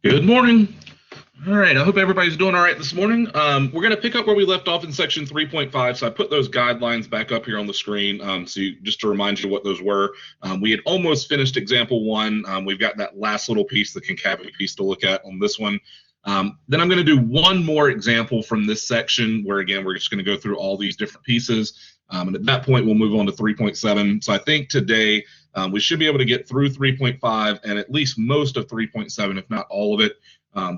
Good morning. All right, I hope everybody's doing all right this morning. We're going to pick up where we left off in section 3.5. So I put those guidelines back up here on the screen just to remind you what those were. We had almost finished example one. We've got that last little piece, the concavity piece, to look at on this one. Then I'm going to do one more example from this section where, again, we're just going to go through all these different pieces. And at that point, we'll move on to 3.7. So I think today we should be able to get through 3.5 and at least most of 3.7, if not all of it.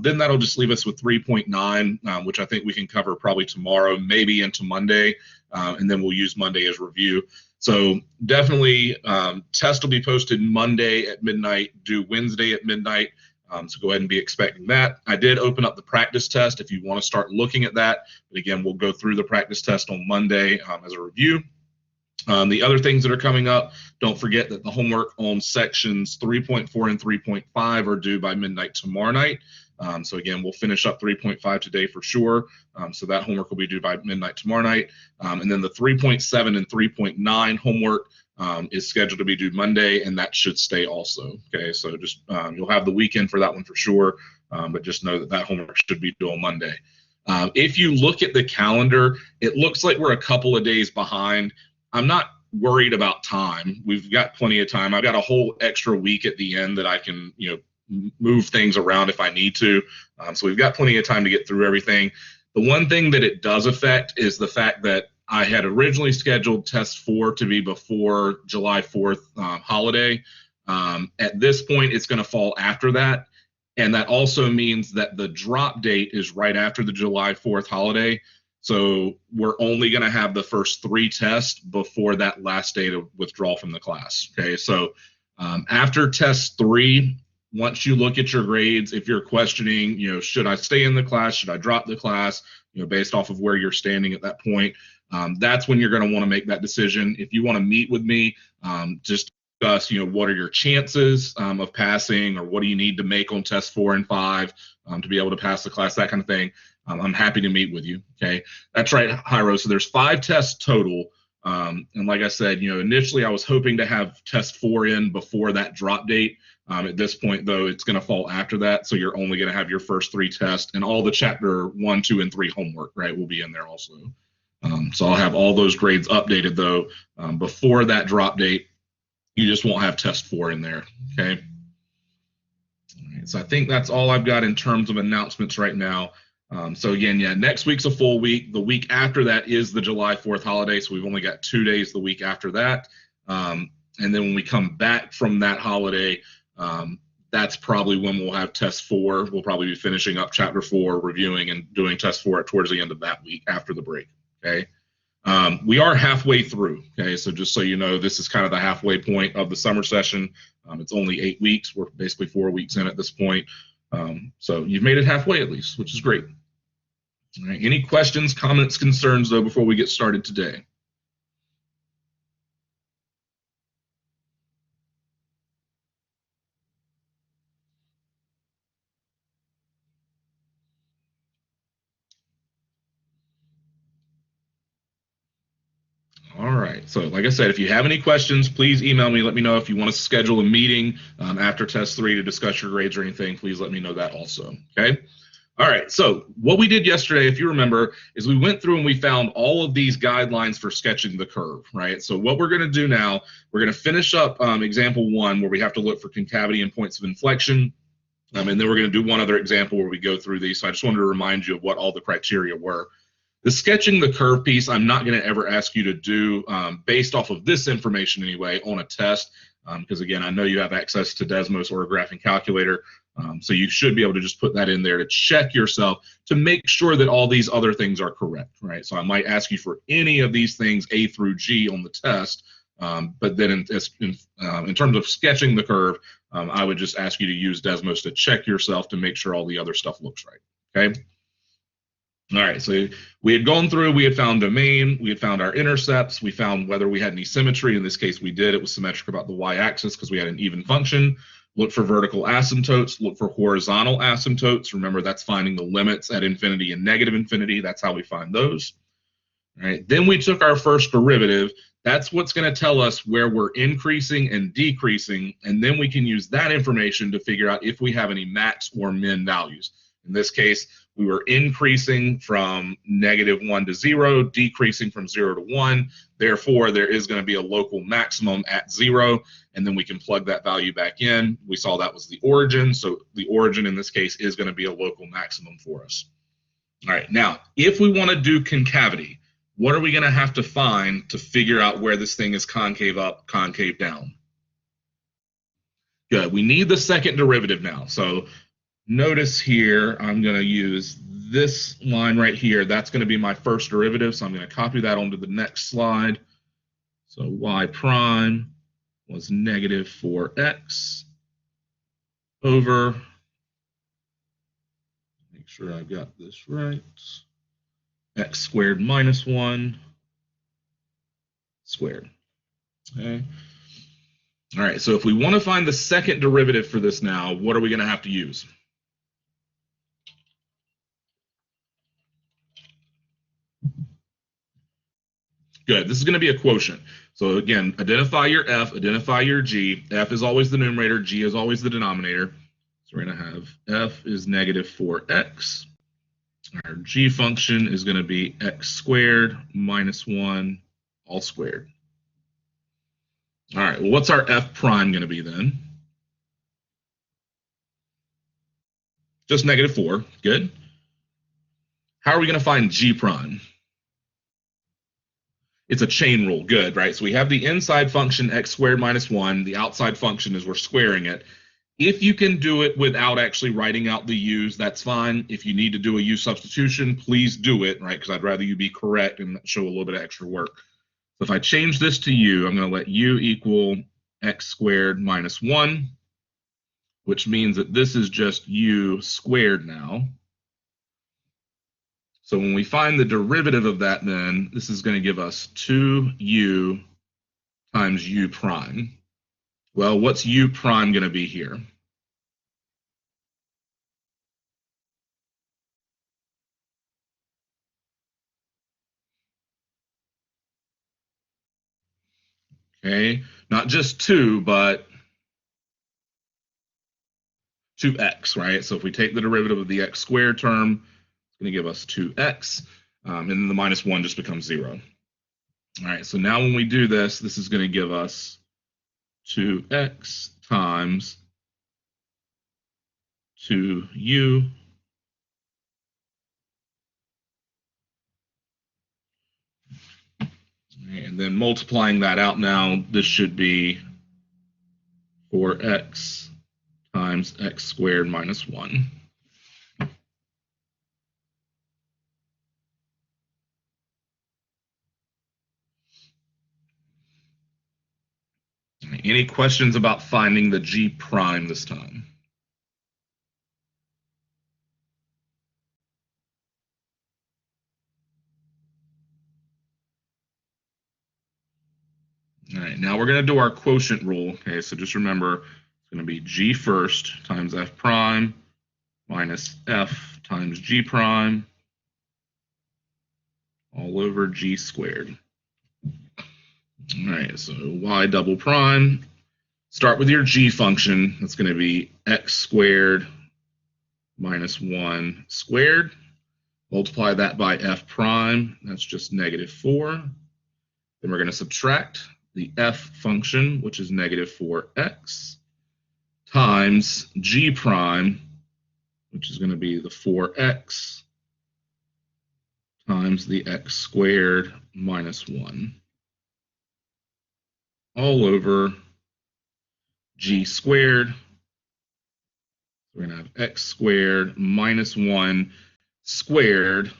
Then that'll just leave us with 3.9, which I think we can cover probably tomorrow, maybe into Monday, and then we'll use Monday as review. So definitely test will be posted Monday at midnight, due Wednesday at midnight. So go ahead and be expecting that. I did open up the practice test if you want to start looking at that. But again, we'll go through the practice test on Monday as a review. The other things that are coming up, don't forget that the homework on sections 3.4 and 3.5 are due by midnight tomorrow night. So again, we'll finish up 3.5 today for sure. So that homework will be due by midnight tomorrow night. And then the 3.7 and 3.9 homework is scheduled to be due Monday, and that should stay also. Okay, so just you'll have the weekend for that one for sure, but just know that that homework should be due on Monday. If you look at the calendar, it looks like we're a couple of days behind. I'm not worried about time. We've got plenty of time. I've got a whole extra week at the end that I can, move things around if I need to. So we've got plenty of time to get through everything. The one thing that it does affect is the fact that I had originally scheduled test 4 to be before July 4th holiday. At this point, it's going to fall after that. And that also means that the drop date is right after the July 4th holiday. So we're only going to have the first 3 tests before that last day to withdraw from the class. Okay, so after test 3, once you look at your grades, if you're questioning, should I stay in the class, should I drop the class, based off of where you're standing at that point, that's when you're going to want to make that decision. If you want to meet with me, just discuss, what are your chances of passing, or what do you need to make on test 4 and 5 to be able to pass the class, that kind of thing. I'm happy to meet with you. Okay, that's right, Jairo. So there's 5 tests total. And like I said, initially I was hoping to have test 4 in before that drop date. At this point, though, it's going to fall after that. So you're only going to have your first 3 tests, and all the chapter 1, 2, and 3 homework, right, will be in there also. So I'll have all those grades updated, though, before that drop date. You just won't have test 4 in there. Okay. All right, so I think that's all I've got in terms of announcements right now. So again, next week's a full week. The week after that is the July 4th holiday, so we've only got 2 days the week after that. And then when we come back from that holiday, that's probably when we'll have test 4. We'll probably be finishing up chapter 4, reviewing and doing test 4 towards the end of that week after the break. Okay. We are halfway through. Okay. So just so you know, this is kind of the halfway point of the summer session. It's only 8 weeks. We're basically 4 weeks in at this point. So you've made it halfway at least, which is great. All right. Any questions, comments, concerns, though, before we get started today? All right. So like I said, if you have any questions, please email me. Let me know if you want to schedule a meeting after test 3 to discuss your grades or anything. Please let me know that also. Okay. All right. So what we did yesterday, if you remember, is we went through and we found all of these guidelines for sketching the curve, right? So what we're going to do now, we're going to finish up example 1, where we have to look for concavity and points of inflection. And then we're going to do one other example where we go through these. So I just wanted to remind you of what all the criteria were. The sketching the curve piece, I'm not going to ever ask you to do based off of this information anyway on a test, because again, I know you have access to Desmos or a graphing calculator, so you should be able to just put that in there to check yourself to make sure that all these other things are correct, right? So I might ask you for any of these things A through G on the test, but then in terms of sketching the curve, I would just ask you to use Desmos to check yourself to make sure all the other stuff looks right, okay? All right, so we had gone through, we had found domain, we had found our intercepts, we found whether we had any symmetry. In this case, we did. It was symmetric about the y-axis because we had an even function. Look for vertical asymptotes, look for horizontal asymptotes. Remember, that's finding the limits at infinity and negative infinity. That's how we find those. All right, then we took our first derivative. That's what's going to tell us where we're increasing and decreasing, and then we can use that information to figure out if we have any max or min values. In this case, we were increasing from -1 to 0, decreasing from 0 to 1. Therefore, there is going to be a local maximum at 0, and then we can plug that value back in. We saw that was the origin, so the origin in this case is going to be a local maximum for us. All right, now, if we want to do concavity, what are we going to have to find to figure out where this thing is concave up, concave down? Good. We need the second derivative now. So notice here, I'm going to use this line right here. That's going to be my first derivative. So I'm going to copy that onto the next slide. So y prime was -4x over, make sure I've got this right, x squared minus 1 squared. Okay. All right, so if we want to find the second derivative for this now, what are we going to have to use? Good. This is going to be a quotient. So again, identify your f, identify your g. F is always the numerator, g is always the denominator. So we're going to have f is -4x. Our g function is going to be x squared minus 1 all squared. All right, well, what's our f prime going to be then? Just -4. Good. How are we going to find g prime? It's a chain rule. Good, right? So we have the inside function x squared minus 1. The outside function is we're squaring it. If you can do it without actually writing out the u's, that's fine. If you need to do a u substitution, please do it, right? Because I'd rather you be correct and show a little bit of extra work. So if I change this to u, I'm going to let u equal x squared minus 1, which means that this is just u squared now. So when we find the derivative of that, then this is going to give us 2u times u prime. Well, what's u prime going to be here? Okay, not just 2, but 2x, right? So if we take the derivative of the x squared term, it's going to give us 2x, and then the minus 1 just becomes 0. All right, so now when we do this, this is going to give us 2x times 2u and then multiplying that out now, this should be 4x times x squared minus 1. Any questions about finding the g prime this time? All right, now we're going to do our quotient rule. Okay, so just remember, it's going to be g first times f prime minus f times g prime all over g squared. All right, so y double prime. Start with your g function. That's going to be x squared minus 1 squared. Multiply that by f prime. That's just -4. Then we're going to subtract the f function, which is -4x, times g prime, which is going to be the 4x, times the x squared minus 1, all over g squared. We're going to have x squared minus 1 squared,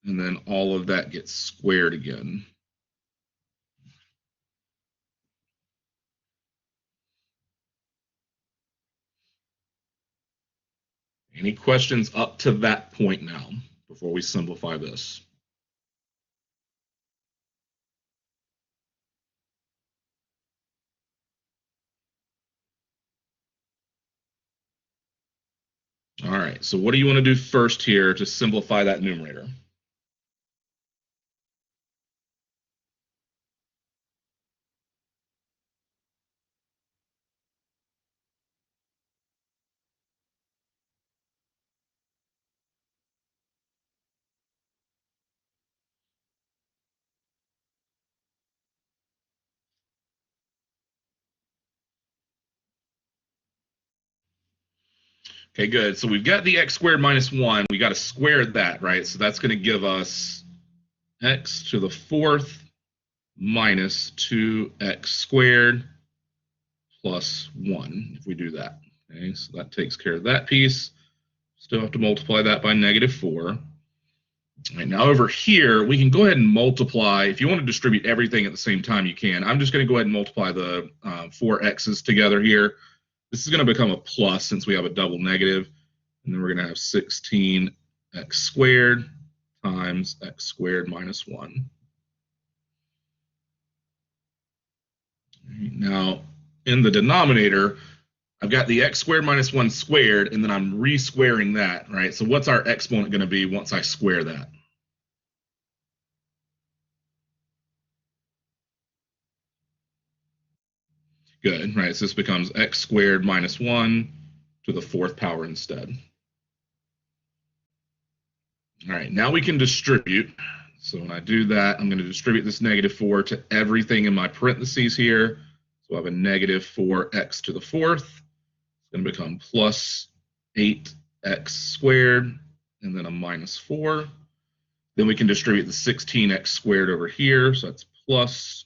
and then all of that gets squared again. Any questions up to that point now before we simplify this? All right, so what do you want to do first here to simplify that numerator? Okay, good. So we've got the x squared minus 1. We got to square that, right? So that's going to give us x to the fourth minus 2x squared plus 1 if we do that. Okay, so that takes care of that piece. Still have to multiply that by -4. All right, now over here, we can go ahead and multiply. If you want to distribute everything at the same time, you can. I'm just going to go ahead and multiply the 4 x's together here. This is going to become a plus since we have a double negative. And then we're going to have 16x squared times x squared minus 1. Now, in the denominator, I've got the x squared minus 1 squared, and then I'm re-squaring that, right? So what's our exponent going to be once I square that? Good, right? So this becomes x squared minus 1 to the fourth power instead. All right, now we can distribute. So when I do that, I'm going to distribute this -4 to everything in my parentheses here. So I have a -4x to the fourth. It's going to become plus 8x squared, and then a minus 4. Then we can distribute the 16x squared over here. So that's plus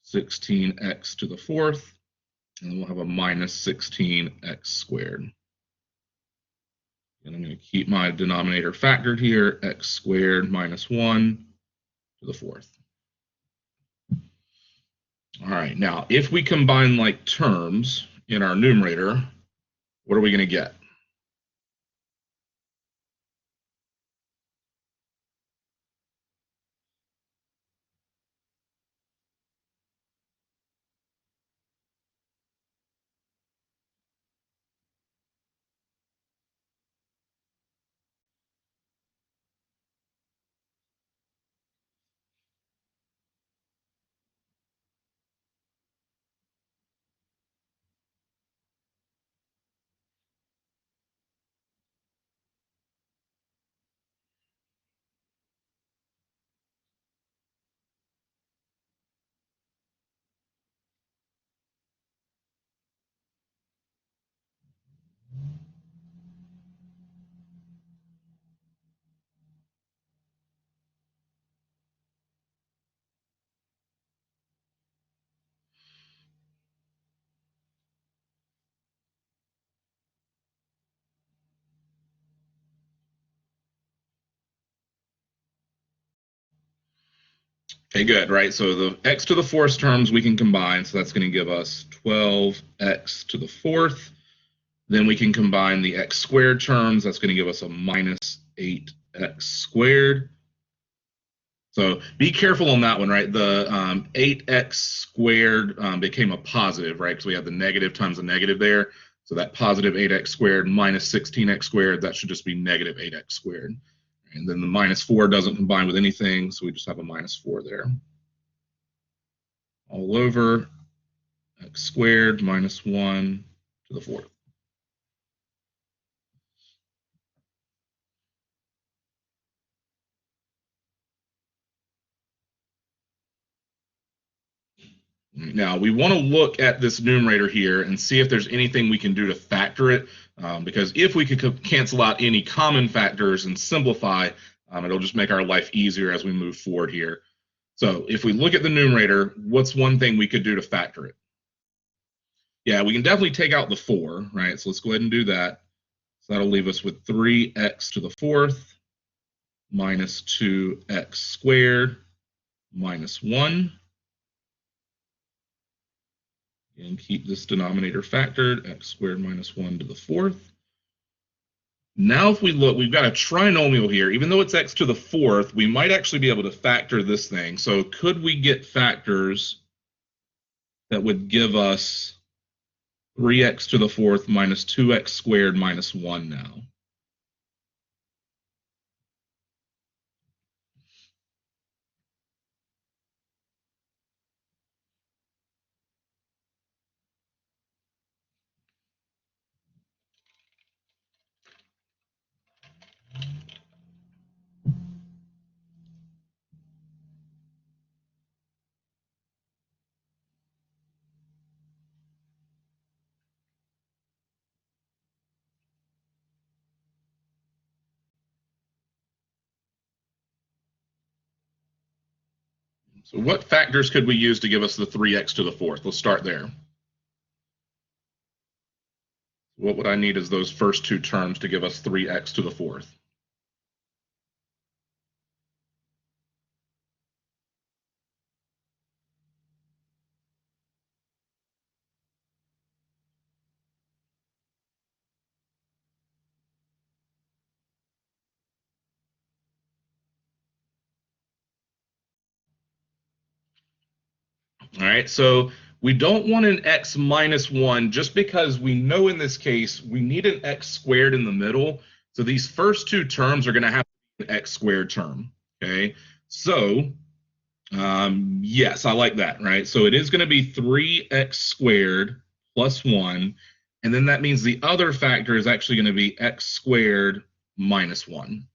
16x to the fourth. And then we'll have a minus 16x squared. And I'm going to keep my denominator factored here, x squared minus 1 to the fourth. All right, now if we combine like terms in our numerator, what are we going to get? Okay, good, right? So the x to the fourth terms we can combine, so that's going to give us 12x to the fourth. Then we can combine the x squared terms, that's going to give us a minus 8x squared. So be careful on that one, right? The 8x squared became a positive, right? Because we have the negative times the negative there. So that positive 8x squared minus 16x squared, that should just be negative 8x squared. And then the minus 4 doesn't combine with anything, so we just have a minus 4 there. All over x squared minus 1 to the fourth. Now, we want to look at this numerator here and see if there's anything we can do to factor it, because if we could cancel out any common factors and simplify, it'll just make our life easier as we move forward here. So if we look at the numerator, what's one thing we could do to factor it? Yeah, we can definitely take out the 4, right? So let's go ahead and do that. So that'll leave us with 3x to the fourth minus 2x squared minus 1. And keep this denominator factored, x squared minus 1 to the fourth. Now if we look, we've got a trinomial here. Even though it's x to the fourth, we might actually be able to factor this thing. So could we get factors that would give us 3x to the fourth minus 2x squared minus 1 now? So what factors could we use to give us the 3x to the fourth? Let's start there. What would I need as those first two terms to give us 3x to the fourth? All right, so we don't want an x minus 1 just because we know in this case we need an x squared in the middle. So these first two terms are going to have an x squared term. Okay, so yes, I like that, right? So it is going to be 3x squared plus 1. And then that means the other factor is actually going to be x squared minus 1.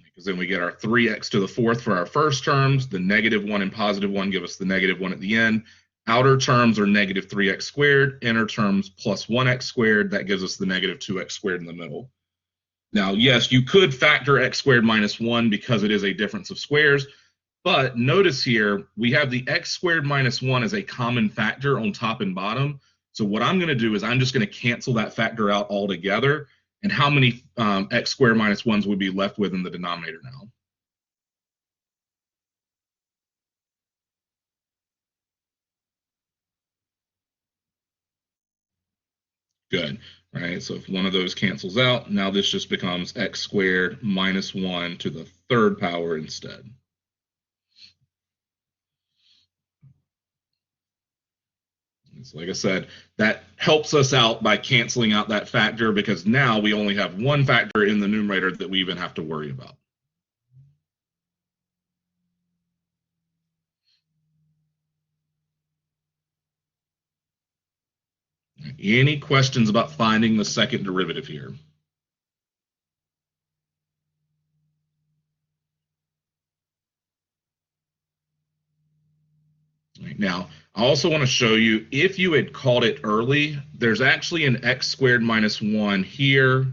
Because then we get our 3x to the fourth for our first terms. The negative 1 and positive 1 give us the negative 1 at the end. Outer terms are negative 3x squared. Inner terms plus 1x squared. That gives us the negative 2x squared in the middle. Now, yes, you could factor x squared minus 1 because it is a difference of squares. But notice here, we have the x squared minus 1 as a common factor on top and bottom. So what I'm going to do is I'm just going to cancel that factor out altogether. And how many x squared minus 1s would be left with in the denominator now? Good. All right, so if one of those cancels out, now this just becomes x squared minus 1 to the third power instead. So like I said, that helps us out by canceling out that factor because now we only have one factor in the numerator that we even have to worry about. Any questions about finding the second derivative here? Now, I also want to show you, if you had caught it early, there's actually an x squared minus 1 here,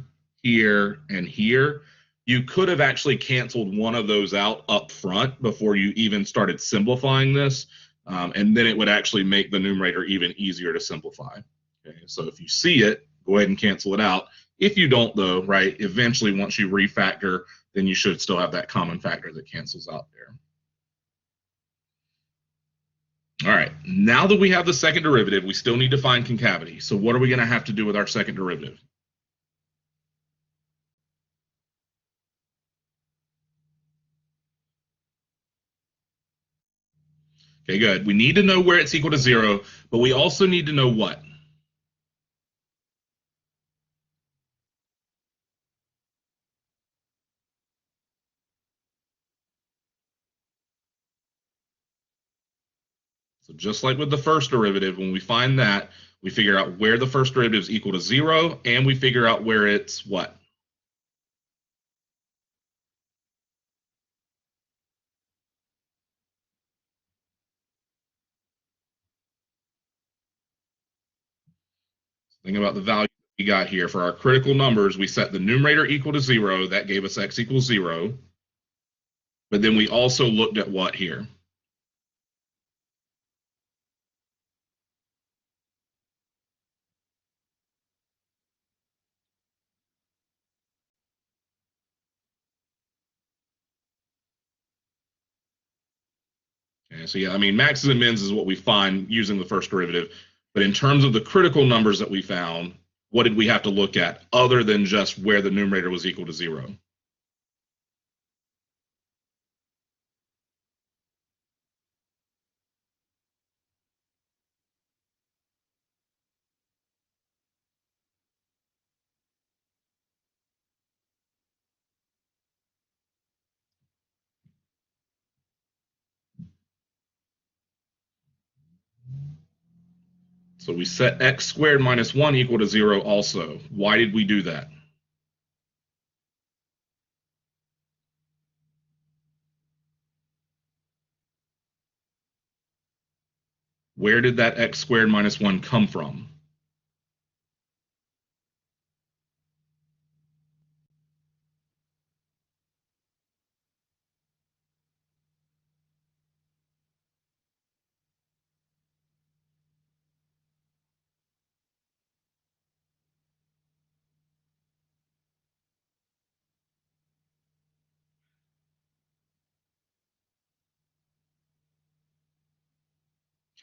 here, and here. You could have actually canceled one of those out up front before you even started simplifying this, and then it would actually make the numerator even easier to simplify. Okay, so if you see it, go ahead and cancel it out. If you don't, though, right, eventually once you refactor, then you should still have that common factor that cancels out there. All right, now that we have the second derivative, we still need to find concavity. So what are we going to have to do with our second derivative? Okay, good. We need to know where it's equal to 0, but we also need to know what? So just like with the first derivative, when we find that, we figure out where the first derivative is equal to 0, and we figure out where it's what? Think about the value we got here. For our critical numbers, we set the numerator equal to 0. That gave us x equals 0. But then we also looked at what here? Okay, so yeah, I mean, maxes and mins is what we find using the first derivative. But in terms of the critical numbers that we found, what did we have to look at other than just where the numerator was equal to 0? So we set x squared minus 1 equal to 0 also. Why did we do that? Where did that x squared minus 1 come from?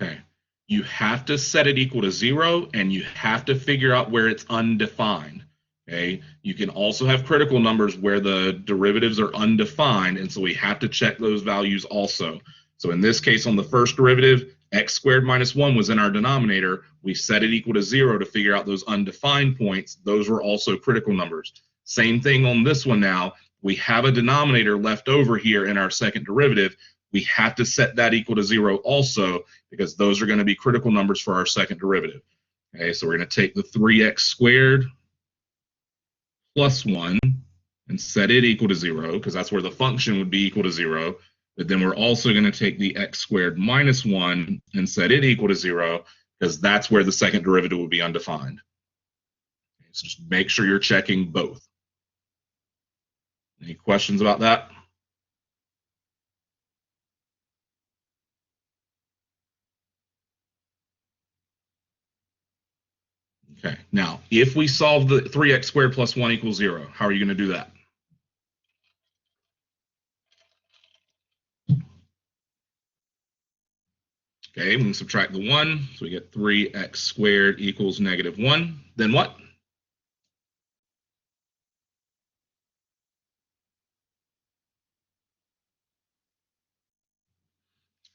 Okay. You have to set it equal to 0, and you have to figure out where it's undefined. Okay. You can also have critical numbers where the derivatives are undefined, and so we have to check those values also. So in this case, on the first derivative, x squared minus 1 was in our denominator. We set it equal to 0 to figure out those undefined points. Those were also critical numbers. Same thing on this one now. We have a denominator left over here in our second derivative. We have to set that equal to 0 also, because those are going to be critical numbers for our second derivative. Okay, so we're going to take the 3x squared plus 1 and set it equal to 0, because that's where the function would be equal to 0. But then we're also going to take the x squared minus 1 and set it equal to 0, because that's where the second derivative would be undefined. Okay, so just make sure you're checking both. Any questions about that? Okay, now if we solve the 3x squared plus 1 equals 0, how are you going to do that? Okay, we can subtract the 1, so we get 3x squared equals negative 1. Then what?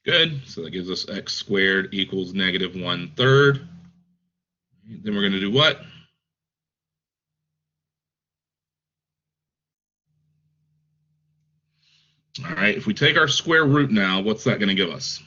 Good, so that gives us x squared equals negative 1/3. Then we're going to do what? All right, if we take our square root now, what's that going to give us?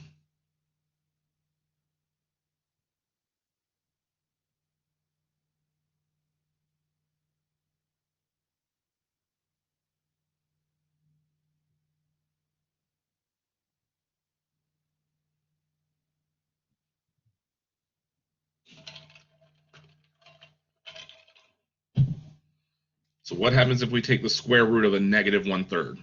So what happens if we take the square root of a negative 1/3?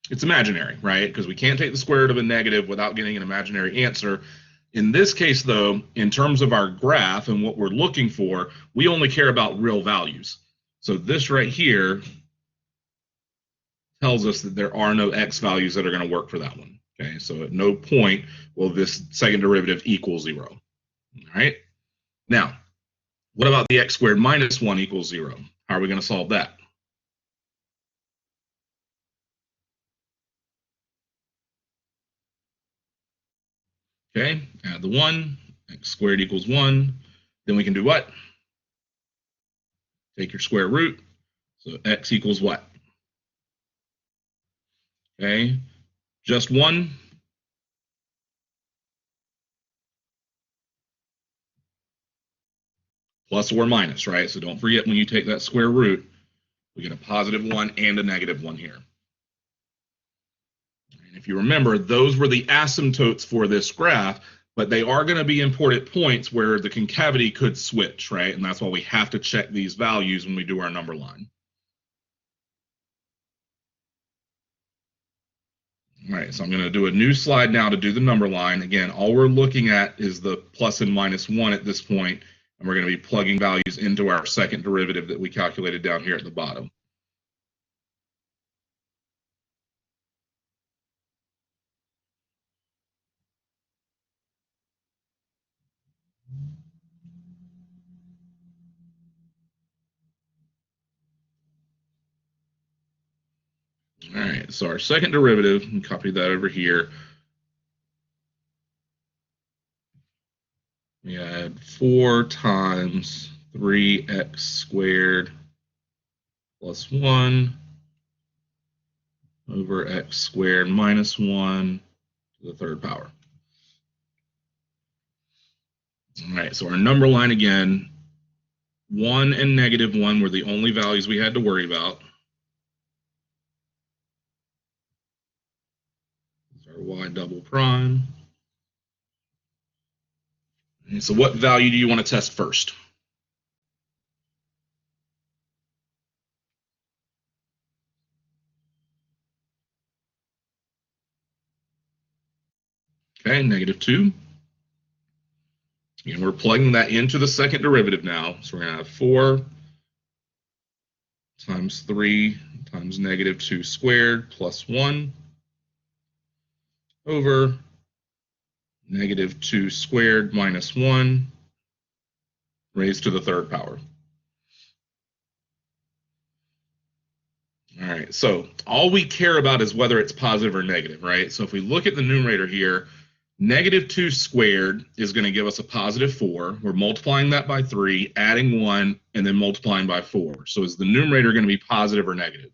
It's imaginary, right? Because we can't take the square root of a negative without getting an imaginary answer. In this case, though, in terms of our graph and what we're looking for, we only care about real values. So this right here tells us that there are no x values that are going to work for that one. Okay, so at no point will this second derivative equal 0. All right. Now, what about the x squared minus 1 equals 0? How are we going to solve that? Okay, add the 1, x squared equals 1. Then we can do what? Take your square root. So x equals what? Okay, just 1. Plus or minus, right? So don't forget when you take that square root, we get a positive 1 and a negative 1 here. And if you remember, those were the asymptotes for this graph, but they are going to be important points where the concavity could switch, right? And that's why we have to check these values when we do our number line. All right, so I'm going to do a new slide now to do the number line. Again, all we're looking at is the plus and minus 1 at this point, and we're going to be plugging values into our second derivative that we calculated down here at the bottom. All right, so our second derivative, and copy that over here. We had 4 times 3x squared plus 1 over x squared minus 1 to the third power. All right, so our number line again, 1 and negative 1 were the only values we had to worry about. Our y double prime. And so what value do you want to test first? Okay, negative 2. And we're plugging that into the second derivative now. So we're going to have 4 times 3 times negative 2 squared plus 1 over negative 2 squared minus 1 raised to the third power. All right, so all we care about is whether it's positive or negative, right? So if we look at the numerator here, negative 2 squared is going to give us a positive 4. We're multiplying that by 3, adding 1, and then multiplying by 4. So is the numerator going to be positive or negative?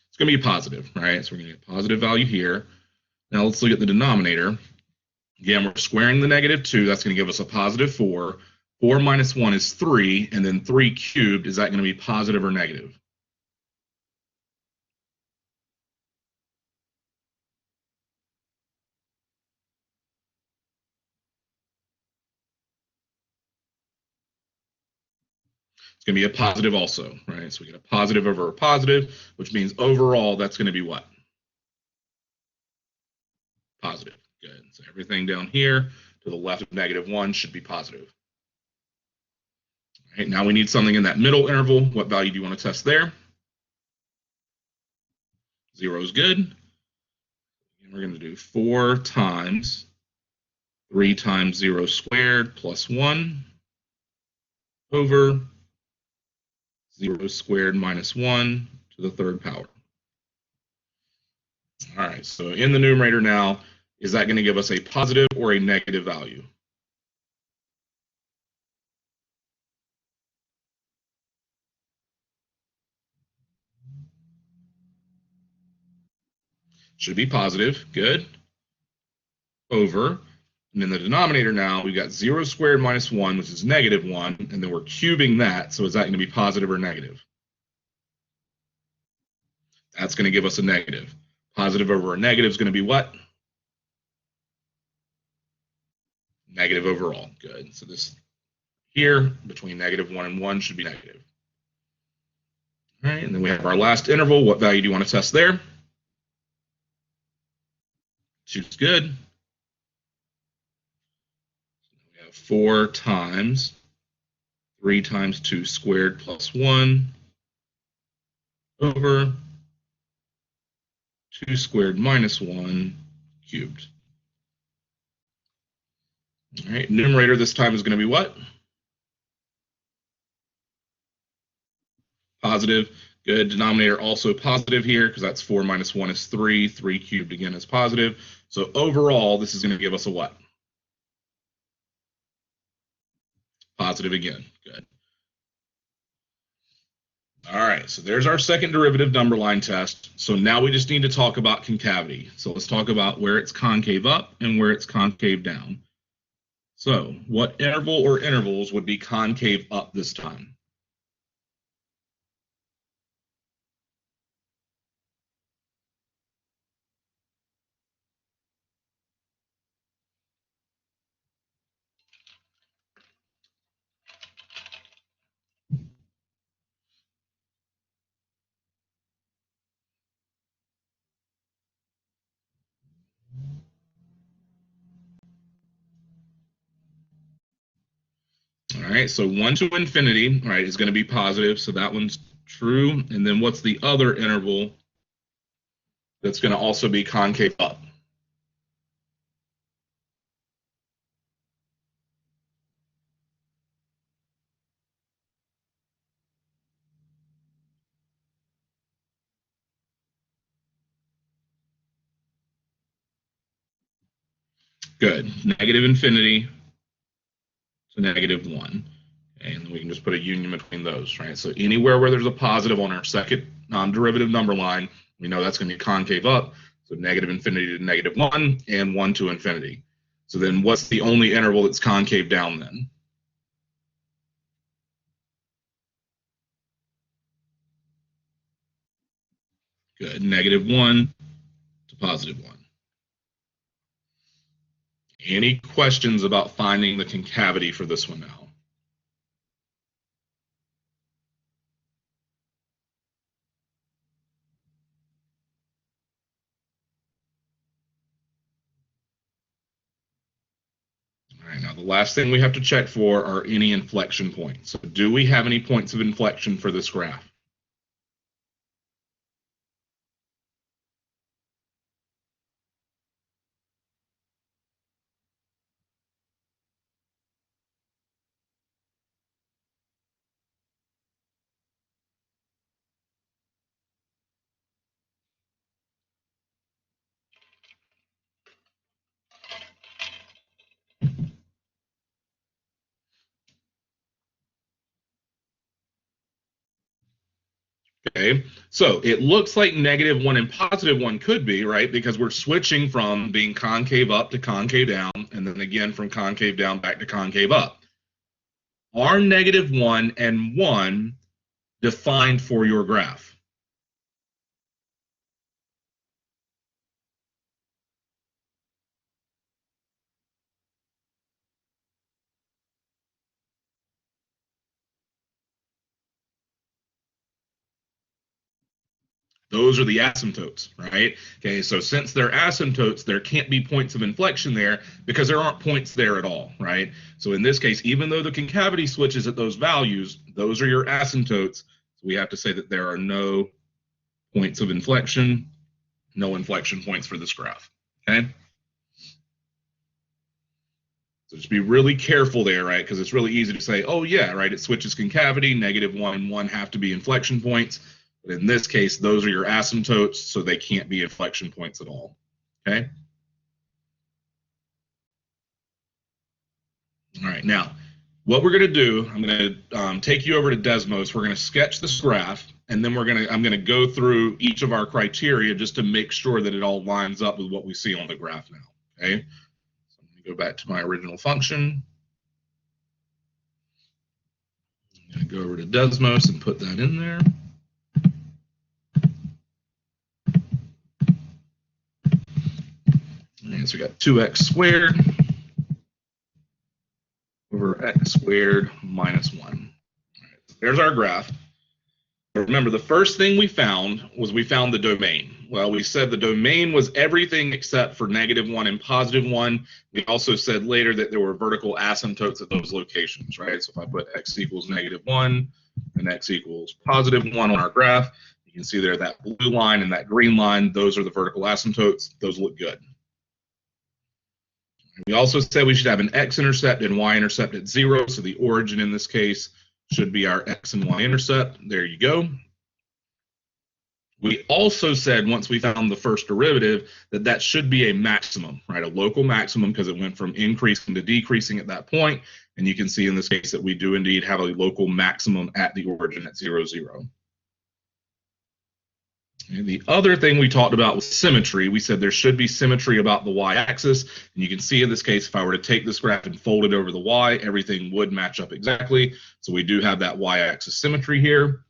It's going to be positive, right? So we're going to get a positive value here. Now let's look at the denominator. Again, we're squaring the negative 2. That's going to give us a positive 4. 4 minus 1 is 3, and then 3 cubed, is that going to be positive or negative? It's going to be a positive also, right? So we get a positive over a positive, which means overall that's going to be what? Positive. Good. So everything down here to the left of negative 1 should be positive. All right, now we need something in that middle interval. What value do you want to test there? 0 is good. And we're going to do 4 times 3 times 0 squared plus 1 over 0 squared minus 1 to the third power. All right, so in the numerator now, is that going to give us a positive or a negative value? Should be positive. Good. Over. And in the denominator now, we've got 0 squared minus 1, which is negative 1, and then we're cubing that. So is that going to be positive or negative? That's going to give us a negative. Positive over a negative is going to be what? Negative overall. Good. So this here, between negative 1 and 1, should be negative. All right, and then we have our last interval. What value do you want to test there? 2 is good. We have 4 times 3 times 2 squared plus 1 over 2 squared minus 1 cubed. All right, numerator this time is going to be what? Positive. Good. Denominator also positive here because that's 4 minus 1 is 3. 3 cubed again is positive. So overall, this is going to give us a what? Positive again. Good. All right, so there's our second derivative number line test. So now we just need to talk about concavity. So let's talk about where it's concave up and where it's concave down. So what interval or intervals would be concave up this time? All right, so 1 to infinity, right, is going to be positive, so that one's true. And then what's the other interval that's going to also be concave up? Good. Negative infinity to negative 1. And we can just put a union between those, right? So anywhere where there's a positive on our second derivative number line, we know that's going to be concave up. So negative infinity to negative 1 and 1 to infinity. So then what's the only interval that's concave down then? Good. Negative 1 to positive 1. Any questions about finding the concavity for this one now? All right, now the last thing we have to check for are any inflection points. So do we have any points of inflection for this graph? Okay, so it looks like -1 and +1 could be, right? Because we're switching from being concave up to concave down, and then again from concave down back to concave up. Are -1 and 1 defined for your graph? Those are the asymptotes, right? Okay, so since they're asymptotes, there can't be points of inflection there because there aren't points there at all, right? So in this case, even though the concavity switches at those values, those are your asymptotes. So we have to say that there are no points of inflection, no inflection points for this graph, okay? So just be really careful there, right? Because it's really easy to say, oh yeah, right, it switches concavity, -1 and 1 have to be inflection points. But in this case, those are your asymptotes, so they can't be inflection points at all, okay? All right, now, what we're gonna do, I'm gonna take you over to Desmos, we're gonna sketch this graph, and then I'm gonna go through each of our criteria just to make sure that it all lines up with what we see on the graph now, okay? So I'm gonna go back to my original function. I'm going to go over to Desmos and put that in there. And so we got 2x squared over x squared minus 1. Right, there's our graph. Remember, the first thing we found was we found the domain. Well, we said the domain was everything except for -1 and +1. We also said later that there were vertical asymptotes at those locations, right? So if I put x equals -1 and x equals +1 on our graph, you can see there that blue line and that green line, those are the vertical asymptotes. Those look good. We also said we should have an x-intercept and y-intercept at 0, so the origin in this case should be our x and y-intercept. There you go. We also said once we found the first derivative that that should be a maximum, right? A local maximum because it went from increasing to decreasing at that point. And you can see in this case that we do indeed have a local maximum at the origin at 0, 0. And the other thing we talked about was symmetry. We said there should be symmetry about the y-axis. And you can see in this case, if I were to take this graph and fold it over the y, everything would match up exactly. So we do have that y-axis symmetry here.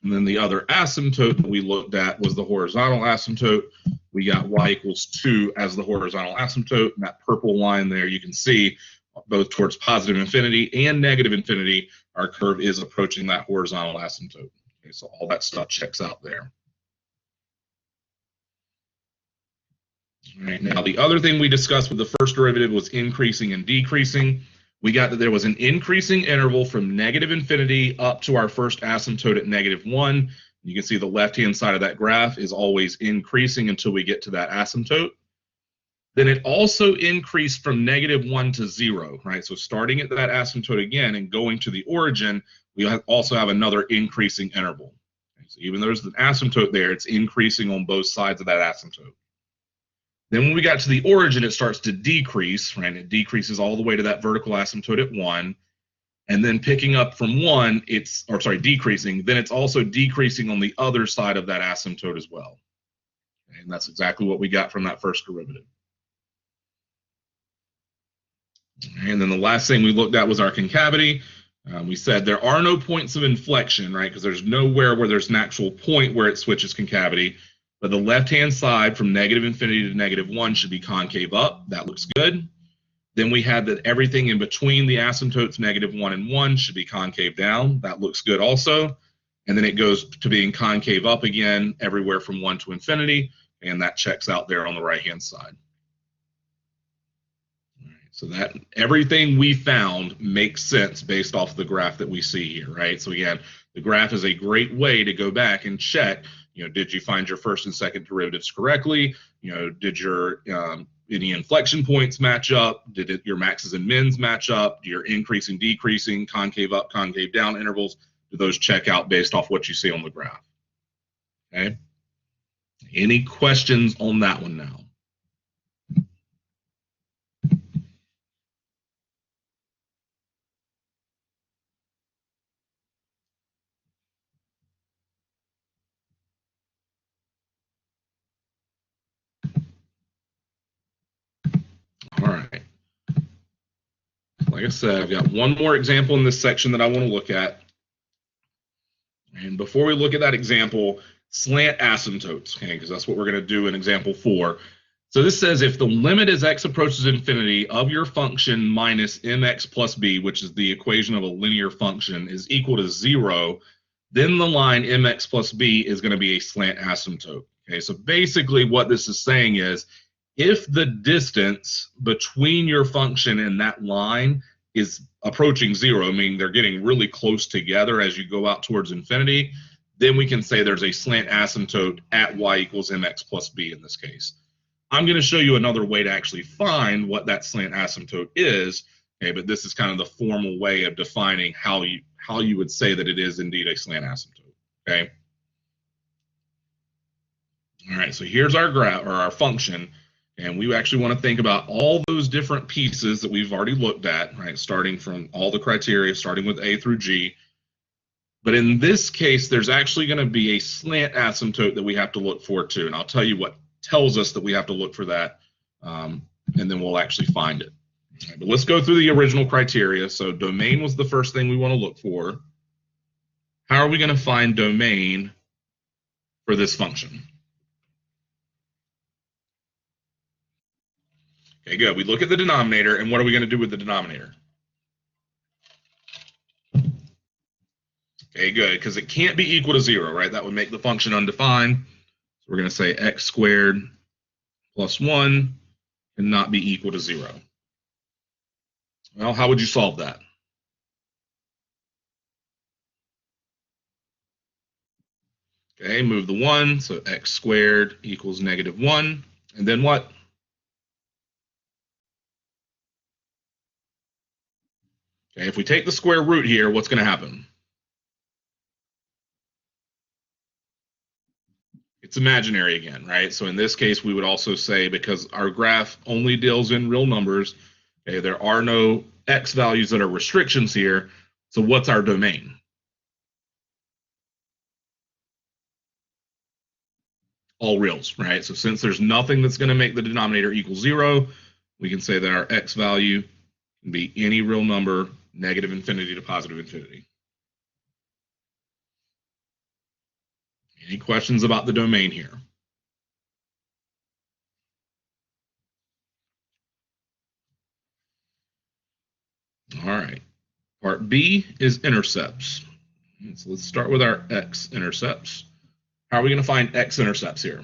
And then the other asymptote that we looked at was the horizontal asymptote. We got y equals 2 as the horizontal asymptote. And that purple line there, you can see both towards positive infinity and negative infinity, our curve is approaching that horizontal asymptote. Okay, so all that stuff checks out there. All right, now the other thing we discussed with the first derivative was increasing and decreasing. We got that there was an increasing interval from negative infinity up to our first asymptote at -1. You can see the left-hand side of that graph is always increasing until we get to that asymptote. Then it also increased from -1 to 0, right? So starting at that asymptote again and going to the origin, we also have another increasing interval. Okay, so even though there's an asymptote there, it's increasing on both sides of that asymptote. Then when we got to the origin, it starts to decrease, right? It decreases all the way to that vertical asymptote at 1. And then picking up from 1, decreasing. Then it's also decreasing on the other side of that asymptote as well. And that's exactly what we got from that first derivative. And then the last thing we looked at was our concavity. We said there are no points of inflection, right? Because there's nowhere where there's an actual point where it switches concavity. But the left-hand side from negative infinity to -1 should be concave up. That looks good. Then we had that everything in between the asymptotes -1 and 1 should be concave down. That looks good also. And then it goes to being concave up again everywhere from 1 to infinity. And that checks out there on the right-hand side. So that everything we found makes sense based off the graph that we see here, right? So again, the graph is a great way to go back and check, did you find your first and second derivatives correctly? Did your any inflection points match up? Did your maxes and mins match up? Do your increasing, decreasing, concave up, concave down intervals, do those check out based off what you see on the graph? Okay. Any questions on that one now? like I said, I've got one more example in this section that I want to look at. And before we look at that example, slant asymptotes, okay, because that's what we're going to do in example 4. So this says if the limit as x approaches infinity of your function minus mx plus b, which is the equation of a linear function, is equal to 0, then the line mx plus b is going to be a slant asymptote. Okay, so basically what this is saying is if the distance between your function and that line is approaching 0, meaning they're getting really close together as you go out towards infinity, then we can say there's a slant asymptote at y equals mx plus b in this case. I'm going to show you another way to actually find what that slant asymptote is, okay, but this is kind of the formal way of defining how you would say that it is indeed a slant asymptote, okay? All right, so here's our graph or our function, and we actually want to think about all those different pieces that we've already looked at, right, starting from all the criteria, starting with A through G. But in this case, there's actually going to be a slant asymptote that we have to look for too, and I'll tell you what tells us that we have to look for that, and then we'll actually find it. Right, but let's go through the original criteria. So domain was the first thing we want to look for. How are we going to find domain for this function? Okay, good. We look at the denominator, and what are we going to do with the denominator? Okay, good, because it can't be equal to 0, right? That would make the function undefined. So we're going to say x squared plus 1 cannot be equal to 0. Well, how would you solve that? Okay, move the 1, so x squared equals -1. And then what? Okay, if we take the square root here, what's going to happen? It's imaginary again, right? So in this case, we would also say, because our graph only deals in real numbers, okay, there are no x values that are restrictions here. So what's our domain? All reals, right? So since there's nothing that's going to make the denominator equal 0, we can say that our x value can be any real number, negative infinity to positive infinity. Any questions about the domain here? All right. Part B is intercepts. So let's start with our x-intercepts. How are we going to find x-intercepts here?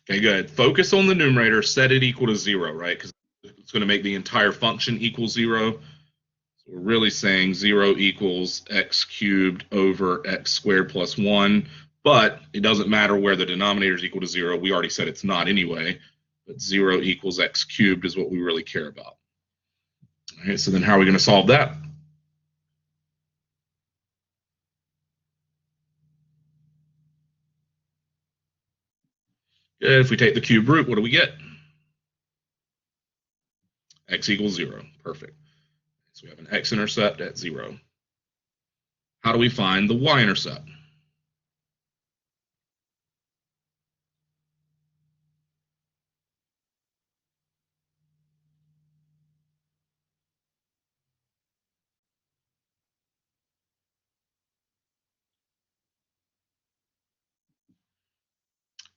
Okay, good. Focus on the numerator, set it equal to 0, right? Because it's going to make the entire function equal 0. So we're really saying 0 equals x cubed over x squared plus 1. But it doesn't matter where the denominator is equal to 0. We already said it's not anyway. But 0 equals x cubed is what we really care about. All right, so then how are we going to solve that? Good. If we take the cube root, what do we get? X equals 0. Perfect. So we have an x-intercept at 0. How do we find the y-intercept?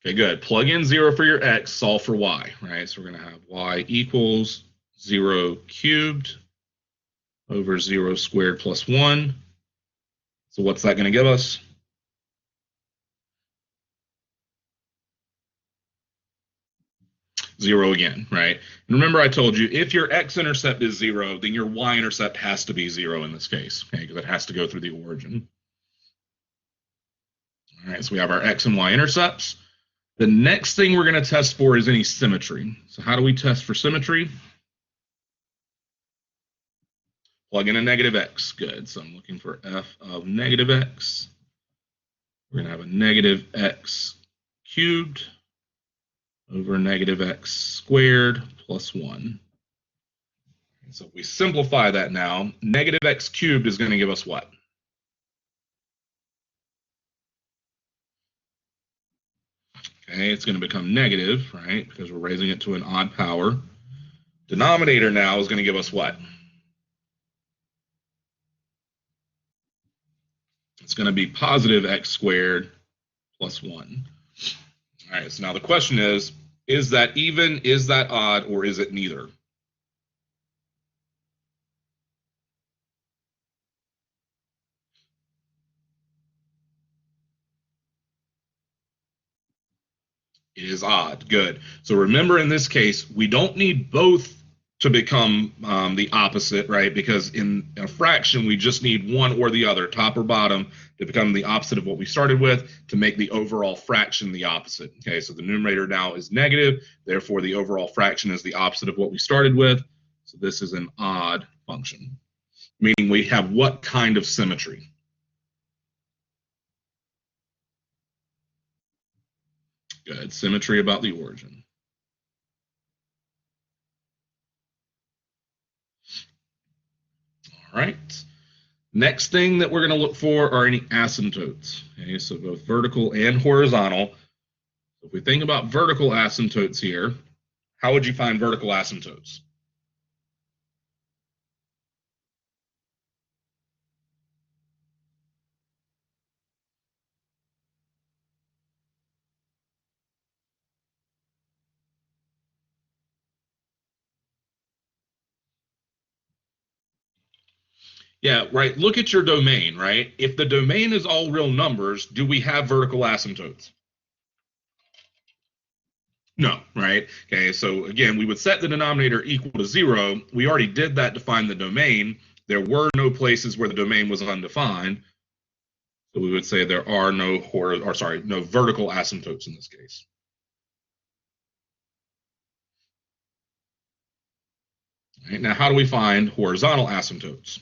Okay, good. Plug in 0 for your x, solve for y, right? So we're going to have y equals 0 cubed over 0 squared plus 1. So what's that going to give us? Zero again, right? And remember I told you, if your x-intercept is 0, then your y-intercept has to be 0 in this case, okay? Because it has to go through the origin. All right, so we have our x and y-intercepts. The next thing we're going to test for is any symmetry. So how do we test for symmetry? Plug in a negative x. Good. So I'm looking for f of negative x. We're going to have a negative x cubed over negative x squared plus 1. So if we simplify that now, negative x cubed is going to give us what? Okay, it's going to become negative, right, because we're raising it to an odd power. Denominator now is going to give us what? It's going to be positive x squared plus 1. All right, so now the question is that even, is that odd, or is it neither? It is odd. Good. So remember, in this case, we don't need both to become the opposite, right? Because in a fraction, we just need one or the other, top or bottom, to become the opposite of what we started with to make the overall fraction the opposite. Okay, so the numerator now is negative. Therefore, the overall fraction is the opposite of what we started with. So this is an odd function, meaning we have what kind of symmetry? Good. Symmetry about the origin. All right. Next thing that we're going to look for are any asymptotes. Okay, so both vertical and horizontal. If we think about vertical asymptotes here, how would you find vertical asymptotes? Yeah, right. Look at your domain, right? If the domain is all real numbers, do we have vertical asymptotes? No, right? Okay, so again, we would set the denominator equal to 0. We already did that to find the domain. There were no places where the domain was undefined. So we would say there are no no vertical asymptotes in this case. Right, now, how do we find horizontal asymptotes?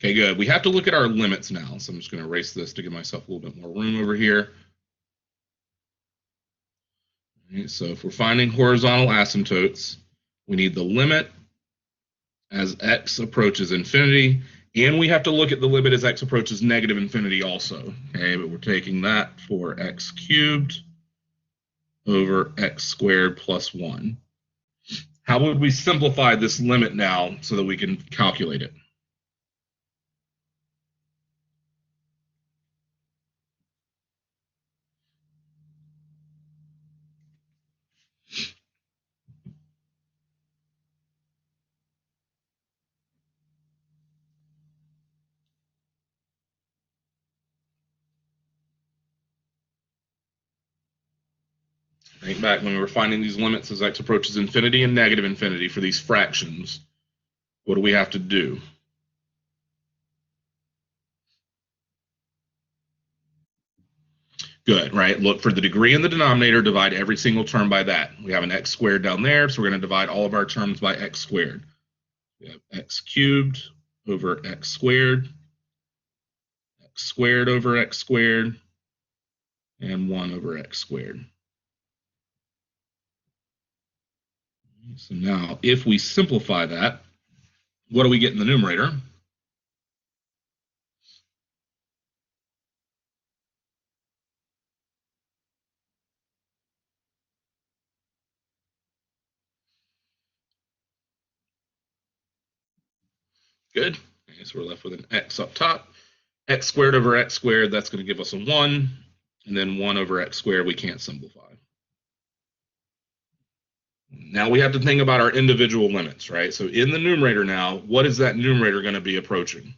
Okay, good. We have to look at our limits now. So I'm just going to erase this to give myself a little bit more room over here. Right, so if we're finding horizontal asymptotes, we need the limit as x approaches infinity, and we have to look at the limit as x approaches negative infinity also. Okay, but we're taking that for x cubed over x squared plus 1. How would we simplify this limit now so that we can calculate it? Think back when we were finding these limits as x approaches infinity and negative infinity for these fractions. What do we have to do? Good, right? Look for the degree in the denominator, divide every single term by that. We have an x squared down there, so we're going to divide all of our terms by x squared. We have x cubed over x squared over x squared, and 1 over x squared. So now, if we simplify that, what do we get in the numerator? Good. Okay, so we're left with an x up top. X squared over x squared, that's going to give us a 1. And then 1 over x squared, we can't simplify. Now we have to think about our individual limits, right? So in the numerator now, what is that numerator going to be approaching?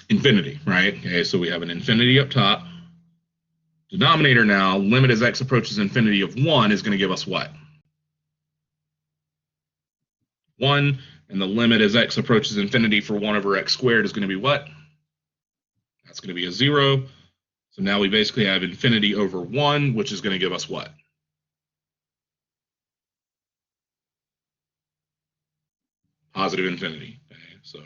Infinity, right? Okay, so we have an infinity up top. Denominator now, limit as x approaches infinity of 1 is going to give us what? 1. And the limit as x approaches infinity for 1 over x squared is going to be what? That's going to be a 0. So now we basically have infinity over 1, which is going to give us what? Positive infinity. Okay, so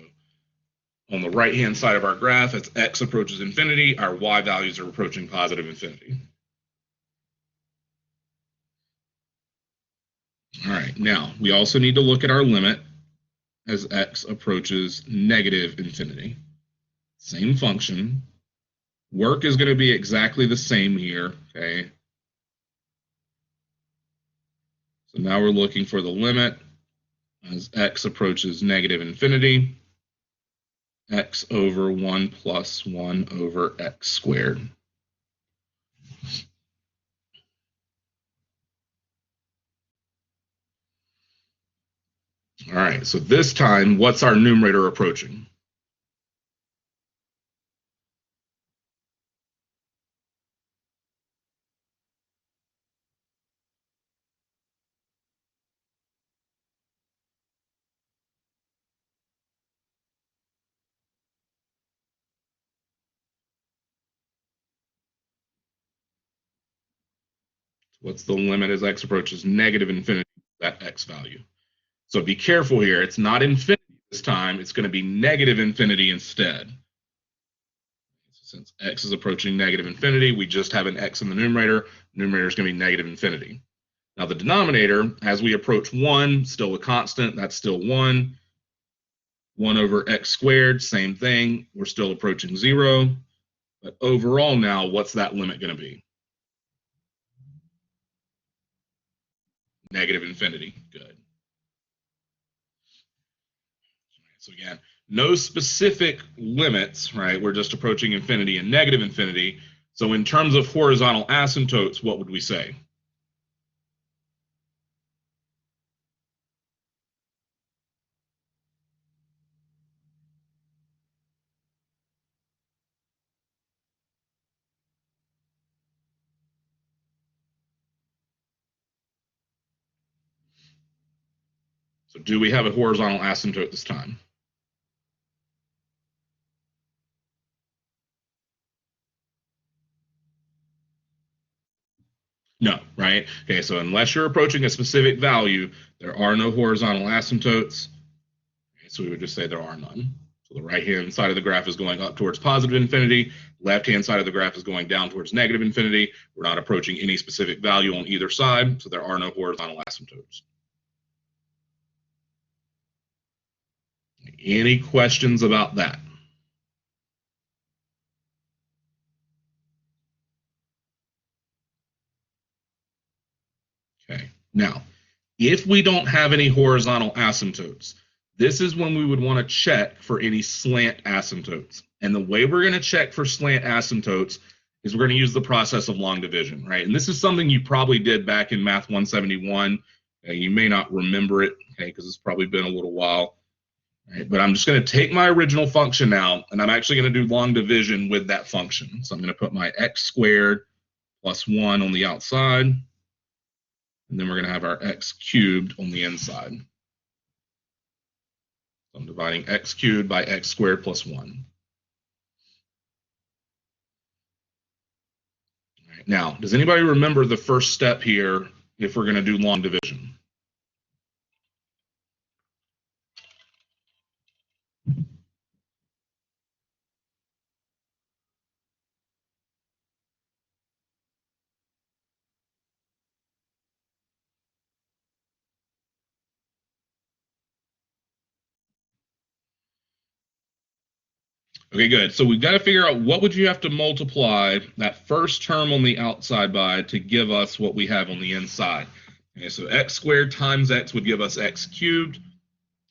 on the right-hand side of our graph, as x approaches infinity, our y values are approaching positive infinity. All right, now we also need to look at our limit as x approaches negative infinity. Same function. Work is going to be exactly the same here, okay? So now we're looking for the limit as x approaches negative infinity, x over 1 plus 1 over x squared. All right, so this time, what's our numerator approaching? What's the limit as x approaches negative infinity, that x value? So be careful here. It's not infinity this time. It's going to be negative infinity instead. So since x is approaching negative infinity, we just have an x in the numerator. Numerator is going to be negative infinity. Now the denominator, as we approach 1, still a constant. That's still 1. 1 over x squared, same thing. We're still approaching 0. But overall now, what's that limit going to be? Negative infinity. Good. So again, no specific limits, right? We're just approaching infinity and negative infinity. So in terms of horizontal asymptotes, what would we say? So do we have a horizontal asymptote this time? No, right? Okay, so unless you're approaching a specific value, there are no horizontal asymptotes. Okay, so we would just say there are none. So the right-hand side of the graph is going up towards positive infinity. Left-hand side of the graph is going down towards negative infinity. We're not approaching any specific value on either side, so there are no horizontal asymptotes. Any questions about that? Okay, now, if we don't have any horizontal asymptotes, this is when we would want to check for any slant asymptotes. And the way we're going to check for slant asymptotes is we're going to use the process of long division, right? And this is something you probably did back in Math 171. You may not remember it, okay, because it's probably been a little while. Right? But I'm just going to take my original function now, and I'm actually going to do long division with that function. So I'm going to put my x squared plus 1 on the outside, and then we're going to have our x cubed on the inside. So I'm dividing x cubed by x squared plus 1. All right. Now, does anybody remember the first step here if we're going to do long division? Okay, good. So we've got to figure out what would you have to multiply that first term on the outside by to give us what we have on the inside. Okay, so x squared times x would give us x cubed.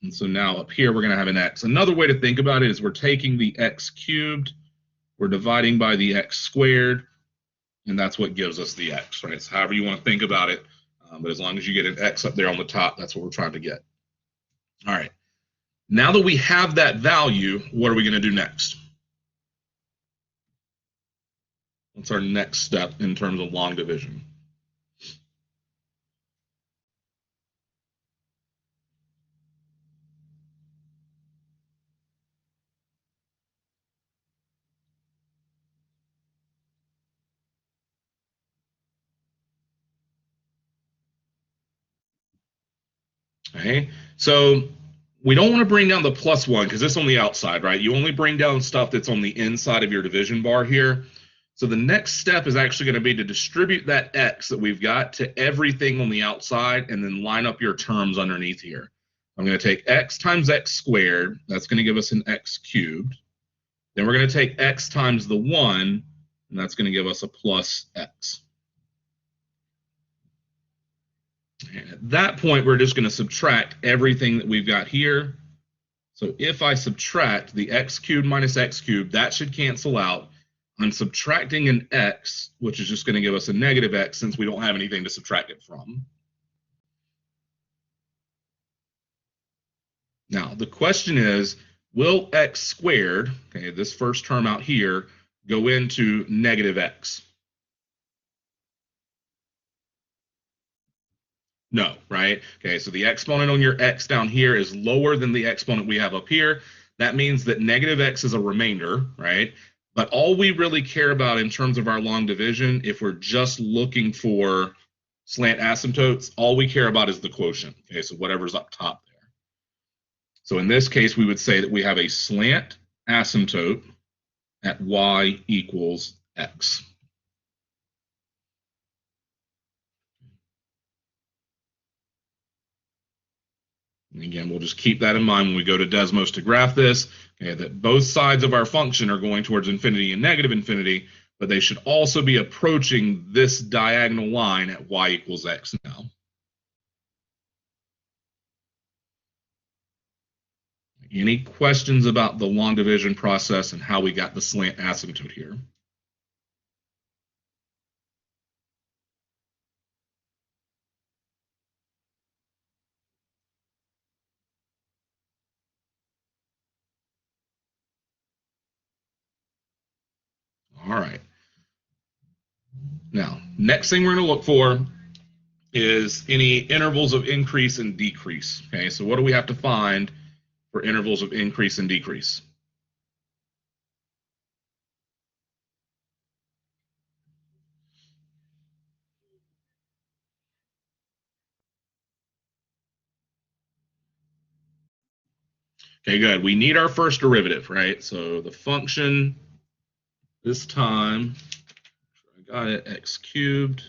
And so now up here, we're going to have an x. Another way to think about it is we're taking the x cubed, we're dividing by the x squared, and that's what gives us the x, right? So however you want to think about it, but as long as you get an x up there on the top, that's what we're trying to get. All right. Now that we have that value, what are we going to do next? What's our next step in terms of long division? Okay, so we don't want to bring down the +1 because it's on the outside, right? You only bring down stuff that's on the inside of your division bar here. So the next step is actually going to be to distribute that x that we've got to everything on the outside and then line up your terms underneath here. I'm going to take x times x squared. That's going to give us an x cubed. Then we're going to take x times the 1, and that's going to give us a plus x. And at that point, we're just going to subtract everything that we've got here. So if I subtract the x cubed minus x cubed, that should cancel out. I'm subtracting an x, which is just going to give us a negative x since we don't have anything to subtract it from. Now, the question is, will x squared, okay, this first term out here, go into negative x? No, right? Okay, so the exponent on your x down here is lower than the exponent we have up here. That means that negative x is a remainder, right? But all we really care about in terms of our long division, if we're just looking for slant asymptotes, all we care about is the quotient. Okay, so whatever's up top there. So in this case, we would say that we have a slant asymptote at y equals x. And again, we'll just keep that in mind when we go to Desmos to graph this, okay, that both sides of our function are going towards infinity and negative infinity, but they should also be approaching this diagonal line at y equals x now. Any questions about the long division process and how we got the slant asymptote here? All right. Now, next thing we're going to look for is any intervals of increase and decrease. Okay, so what do we have to find for intervals of increase and decrease? Okay, good. We need our first derivative, right? So the function this time, I got it, x cubed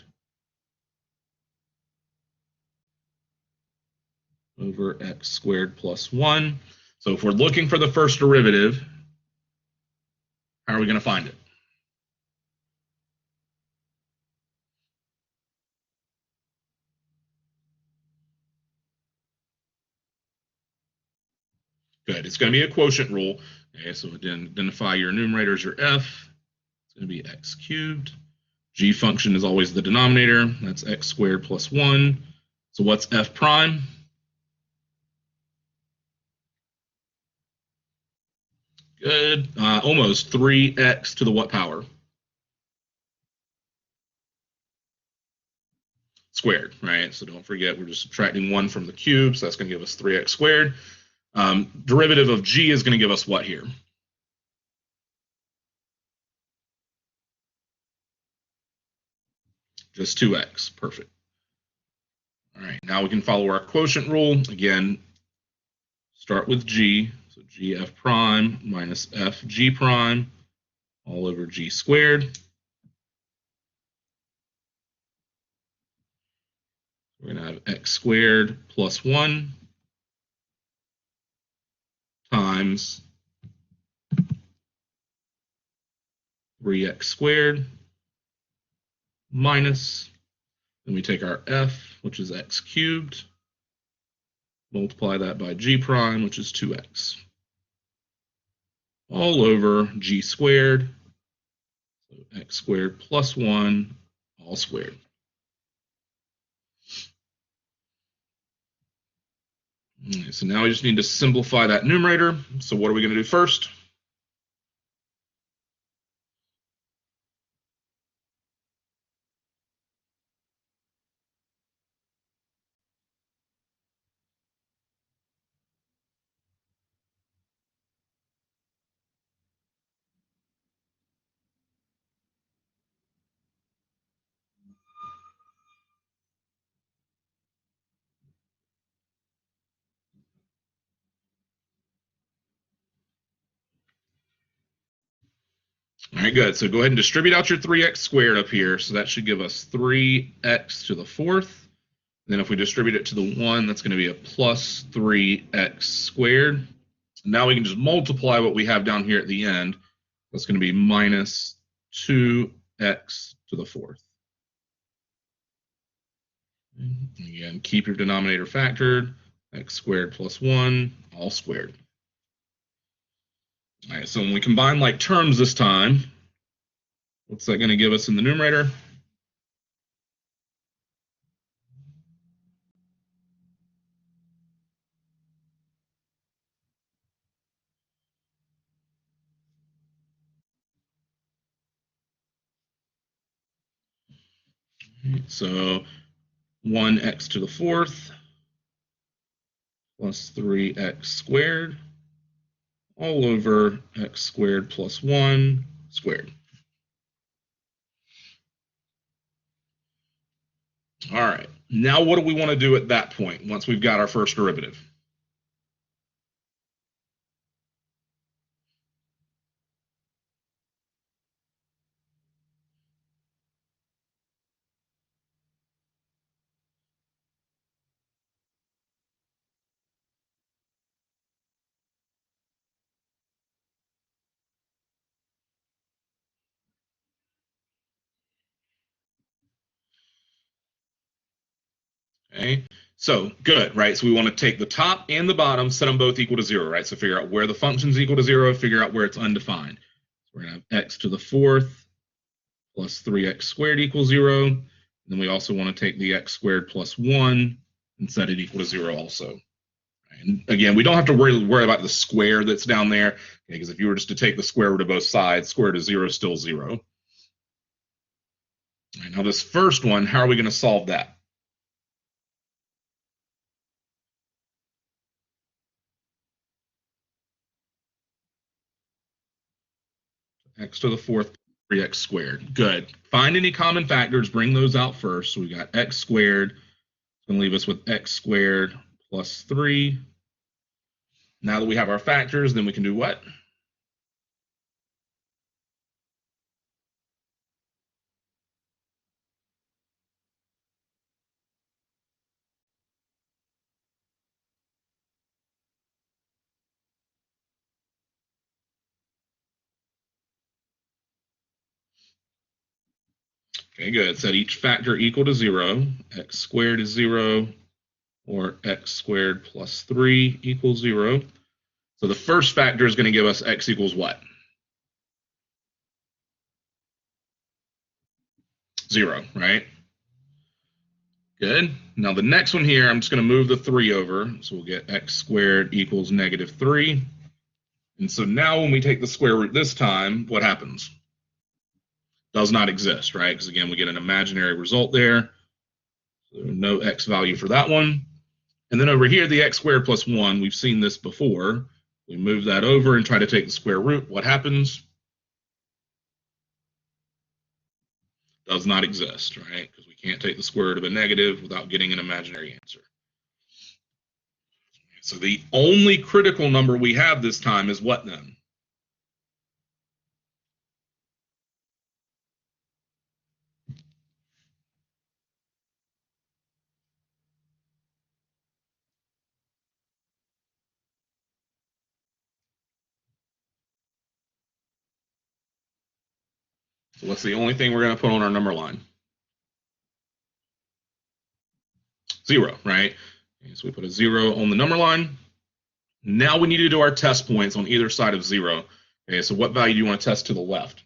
over x squared plus 1. So if we're looking for the first derivative, how are we going to find it? Good. It's going to be a quotient rule. Okay, so identify your numerator as your f. It's going to be x cubed. G function is always the denominator. That's x squared plus 1. So what's f prime? Good. Almost 3x to the what power? Squared, right? So don't forget, we're just subtracting 1 from the cube, so that's going to give us 3x squared. Derivative of g is going to give us what here? Just 2x. Perfect. All right, now we can follow our quotient rule. Again, start with g. So gf prime minus f g prime all over g squared. We're going to have x squared plus 1 times 3x squared minus, then we take our f, which is x cubed, multiply that by g prime, which is 2x, all over g squared, so x squared plus 1, all squared. Right, so now we just need to simplify that numerator. So what are we going to do first? All right, good. So go ahead and distribute out your 3x squared up here. So that should give us 3x to the fourth. Then if we distribute it to the 1, that's going to be a plus 3x squared. Now we can just multiply what we have down here at the end. That's going to be minus 2x to the fourth. Again, keep your denominator factored. X squared plus 1, all squared. All right, so when we combine like terms this time, what's that going to give us in the numerator? So 1x to the fourth plus 3x squared all over x squared plus 1 squared. All right, now what do we want to do at that point once we've got our first derivative? Okay, so good, right? So we want to take the top and the bottom, set them both equal to 0, right? So figure out where the function's equal to 0, figure out where it's undefined. So we're going to have x to the fourth plus 3x squared equals 0. And then we also want to take the x squared plus 1 and set it equal to 0 also. And again, we don't have to worry about the square that's down there, because if you were just to take the square root of both sides, square root of 0 is still 0. All right, now this first one, how are we going to solve that? X to the fourth, 3x squared. Good. Find any common factors, bring those out first. So we got x squared. It's going to leave us with x squared plus 3. Now that we have our factors, then we can do what? Okay, good. Set each factor equal to 0. X squared is 0, or x squared plus 3 equals 0. So the first factor is going to give us x equals what? 0, right? Good. Now the next one here, I'm just going to move the 3 over. So we'll get x squared equals negative 3. And so now when we take the square root this time, what happens? Does not exist, right? Because again, we get an imaginary result there. So no x value for that one. And then over here, the x squared plus 1, we've seen this before. We move that over and try to take the square root. What happens? Does not exist, right? Because we can't take the square root of a negative without getting an imaginary answer. So the only critical number we have this time is what then? So what's the only thing we're going to put on our number line? 0, right? Okay, so we put a 0 on the number line. Now we need to do our test points on either side of 0. Okay, so what value do you want to test to the left?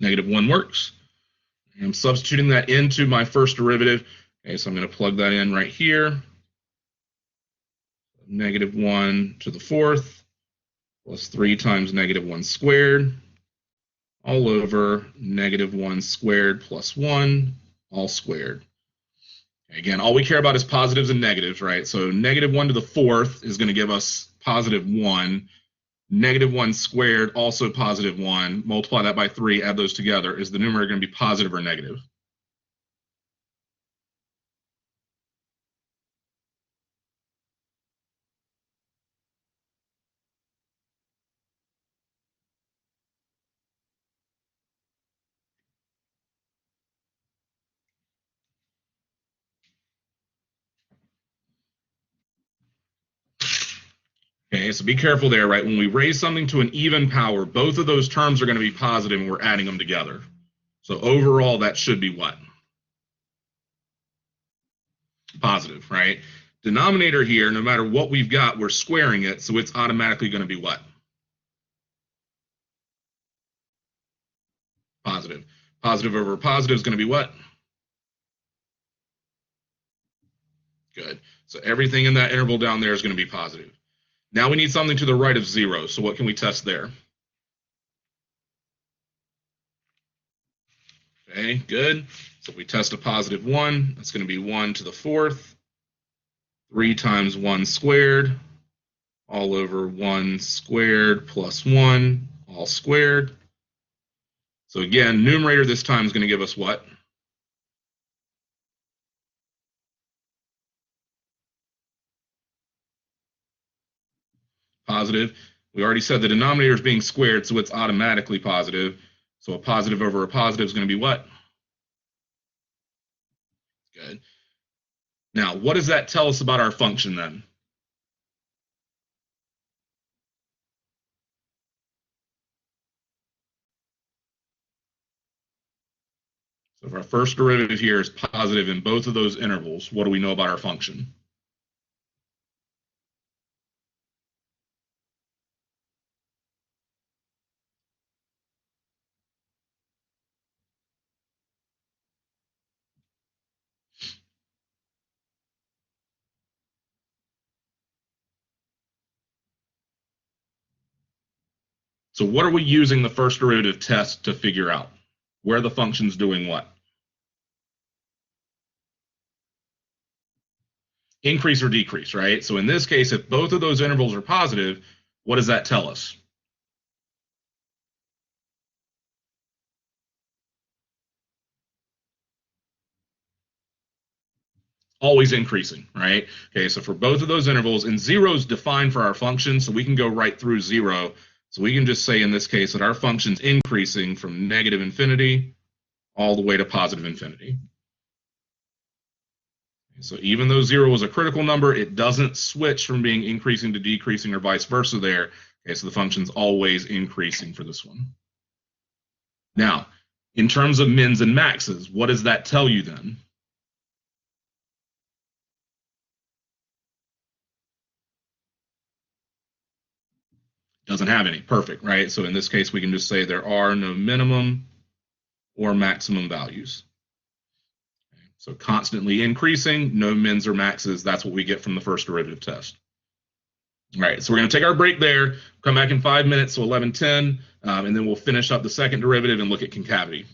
Negative 1 works. And I'm substituting that into my first derivative. Okay, so I'm going to plug that in right here. Negative 1 to the fourth plus 3 times negative 1 squared all over negative 1 squared plus 1 all squared. Again, all we care about is positives and negatives, right? So negative 1 to the fourth is going to give us positive 1. Negative 1 squared, also positive 1. Multiply that by 3, add those together. Is the numerator going to be positive or negative? Okay, so be careful there, right? When we raise something to an even power, both of those terms are going to be positive and we're adding them together. So overall, that should be what? Positive, right? Denominator here, no matter what we've got, we're squaring it, so it's automatically going to be what? Positive. Positive over positive is going to be what? Good. So everything in that interval down there is going to be positive. Now we need something to the right of 0, so what can we test there? Okay, good. So if we test a positive 1, that's going to be 1 to the 4th, 3 times 1 squared, all over 1 squared plus 1, all squared. So again, numerator this time is going to give us what? Positive. We already said the denominator is being squared, so it's automatically positive. So a positive over a positive is going to be what? Good. Now, what does that tell us about our function then? So if our first derivative here is positive in both of those intervals, what do we know about our function? So what are we using the first derivative test to figure out? Where the function's doing what? Increase or decrease, right? So in this case, if both of those intervals are positive, what does that tell us? Always increasing, right? Okay, so for both of those intervals, and 0 is defined for our function, so we can go right through 0. So we can just say in this case that our function's increasing from negative infinity all the way to positive infinity. So even though 0 is a critical number, it doesn't switch from being increasing to decreasing or vice versa there. Okay, so the function's always increasing for this one. Now, in terms of mins and maxes, what does that tell you then? Doesn't have any. Perfect, right? So in this case, we can just say there are no minimum or maximum values. So constantly increasing, no mins or maxes. That's what we get from the first derivative test. All right, so we're going to take our break there, come back in 5 minutes, so 11:10, and then we'll finish up the second derivative and look at concavity.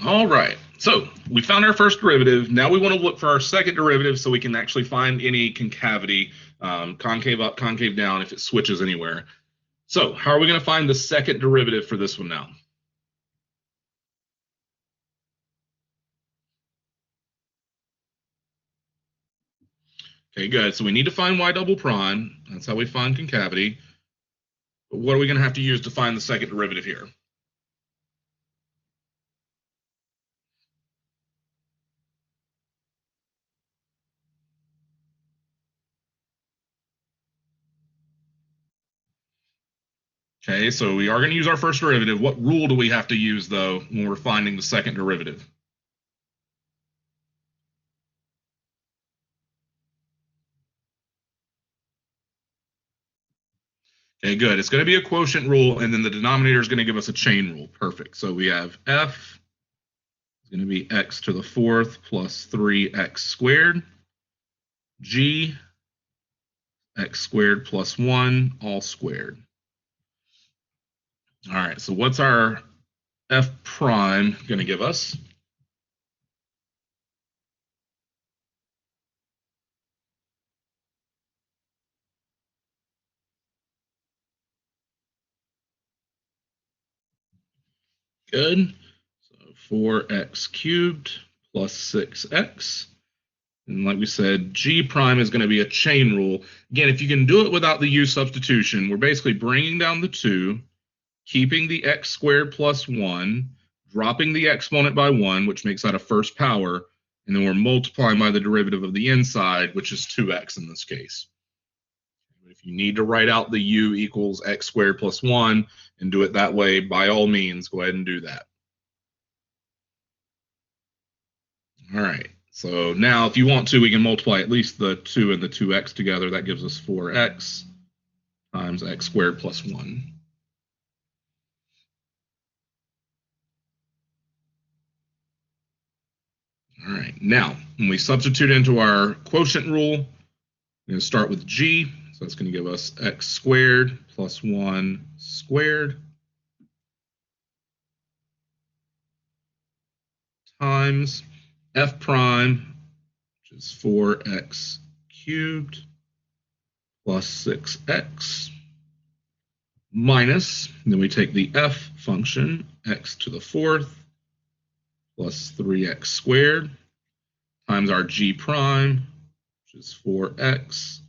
All right, so we found our first derivative. Now we want to look for our second derivative so we can actually find any concavity, concave up, concave down, if it switches anywhere. So how are we going to find the second derivative for this one now? Okay, good. So we need to find y double prime. That's how we find concavity. But what are we going to have to use to find the second derivative here? Okay, so we are going to use our first derivative. What rule do we have to use, though, when we're finding the second derivative? Okay, good. It's going to be a quotient rule, and then the denominator is going to give us a chain rule. Perfect. So we have f is going to be x to the fourth plus 3x squared, g, x squared plus 1, all squared. All right, so what's our f prime going to give us? Good. So 4x cubed plus 6x. And like we said, G prime is going to be a chain rule. Again, if you can do it without the U substitution, we're basically bringing down the 2, keeping the x squared plus 1, dropping the exponent by 1, which makes that a first power, and then we're multiplying by the derivative of the inside, which is 2x in this case. If you need to write out the U equals x squared plus 1 and do it that way, by all means, go ahead and do that. All right. So now if you want to, we can multiply at least the 2 and the 2x together. That gives us 4x times x squared plus 1. All right. Now, when we substitute into our quotient rule, we're going to start with g. So that's going to give us x squared plus 1 squared times f prime, which is 4x cubed plus 6x minus, then we take the f function, x to the fourth plus 3x squared times our g prime, which is 4x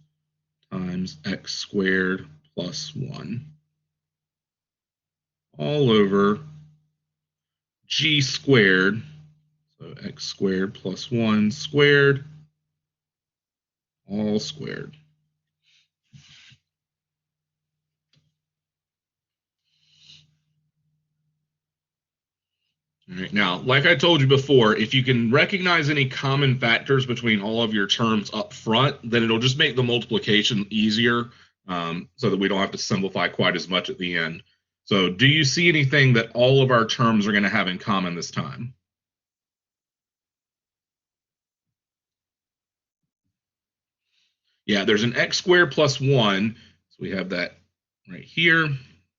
times x squared plus 1, all over g squared, so x squared plus 1 squared, all squared. All right, now, like I told you before, if you can recognize any common factors between all of your terms up front, then it'll just make the multiplication easier, so that we don't have to simplify quite as much at the end. So do you see anything that all of our terms are going to have in common this time? Yeah, there's an x squared plus 1. So we have that right here.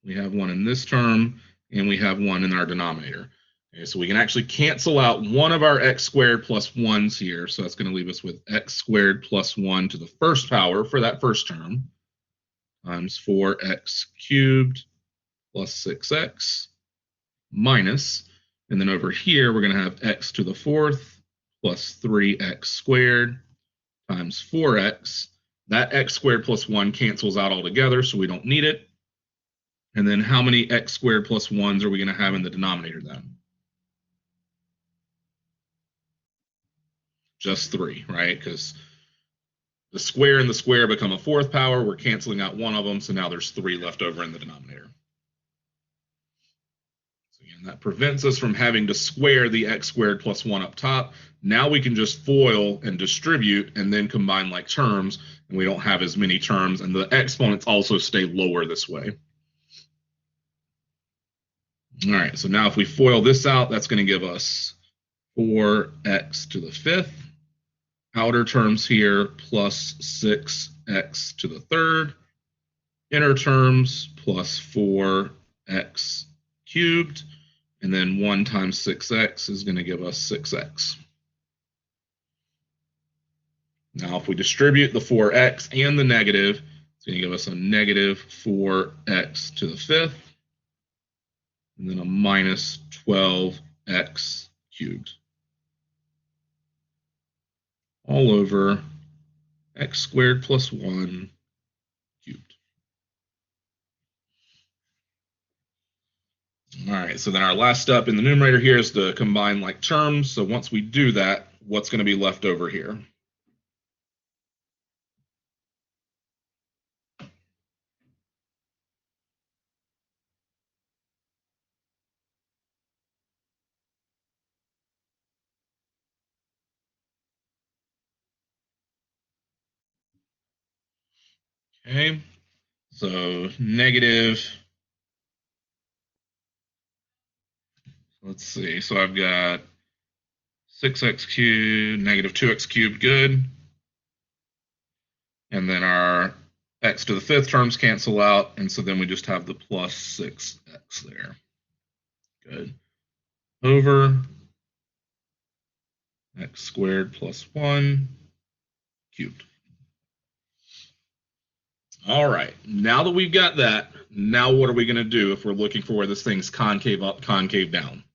We have one in this term, and we have one in our denominator. Okay, so we can actually cancel out one of our x squared plus 1s here. So that's going to leave us with x squared plus 1 to the first power for that first term times 4x cubed plus 6x minus, and then over here we're going to have x to the fourth plus 3x squared times 4x. That x squared plus 1 cancels out altogether, so we don't need it. And then how many x squared plus 1s are we going to have in the denominator then? Just 3, right? Because the square and the square become a fourth power. We're canceling out one of them, so now there's 3 left over in the denominator. So again, that prevents us from having to square the x squared plus 1 up top. Now we can just FOIL and distribute and then combine like terms, and we don't have as many terms, and the exponents also stay lower this way. All right, so now if we FOIL this out, that's going to give us 4x to the fifth. Outer terms here plus 6x to the third. Inner terms plus 4x cubed. And then 1 times 6x is going to give us 6x. Now, if we distribute the 4x and the negative, it's going to give us a negative 4x to the 5th, and then a minus 12x cubed. All over x squared plus 1 cubed. All right, so then our last step in the numerator here is to combine like terms. So once we do that, what's going to be left over here? Okay, so negative, let's see, so I've got 6x cubed, negative 2x cubed, good. And then our x to the 5th terms cancel out, and so then we just have the plus 6x there. Good. Over x squared plus 1 cubed. All right, now that we've got that, now what are we going to do if we're looking for where this thing's concave up, concave down?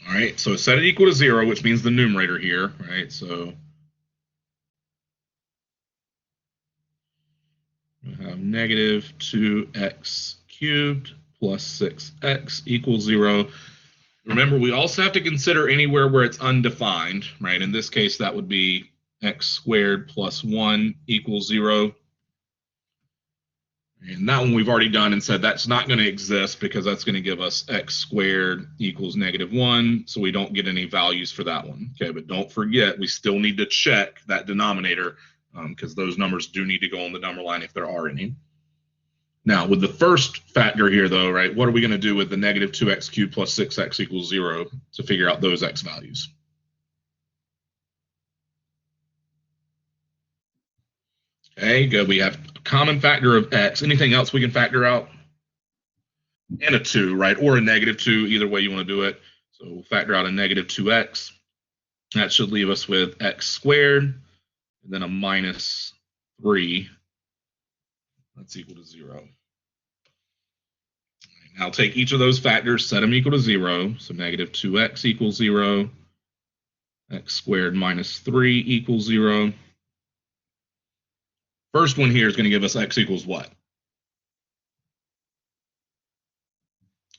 All right, so set it equal to 0, which means the numerator here, right? So we have negative 2x cubed plus 6x equals 0. Remember, we also have to consider anywhere where it's undefined, right? In this case, that would be x squared plus 1 equals 0. And that one we've already done and said that's not going to exist because that's going to give us x squared equals negative 1, so we don't get any values for that one. Okay, but don't forget, we still need to check that denominator because those numbers do need to go on the number line if there are any. Now, with the first factor here, though, right, what are we going to do with the negative 2x cubed plus 6x equals 0 to figure out those x values? Okay, good. We have a common factor of x. Anything else we can factor out? And a 2, right? Or a negative 2, either way you want to do it. So we'll factor out a negative 2x. That should leave us with x squared, and then a minus 3. That's equal to 0. Now take each of those factors, set them equal to 0. So negative 2x equals 0. X squared minus 3 equals 0. First one here is going to give us x equals what?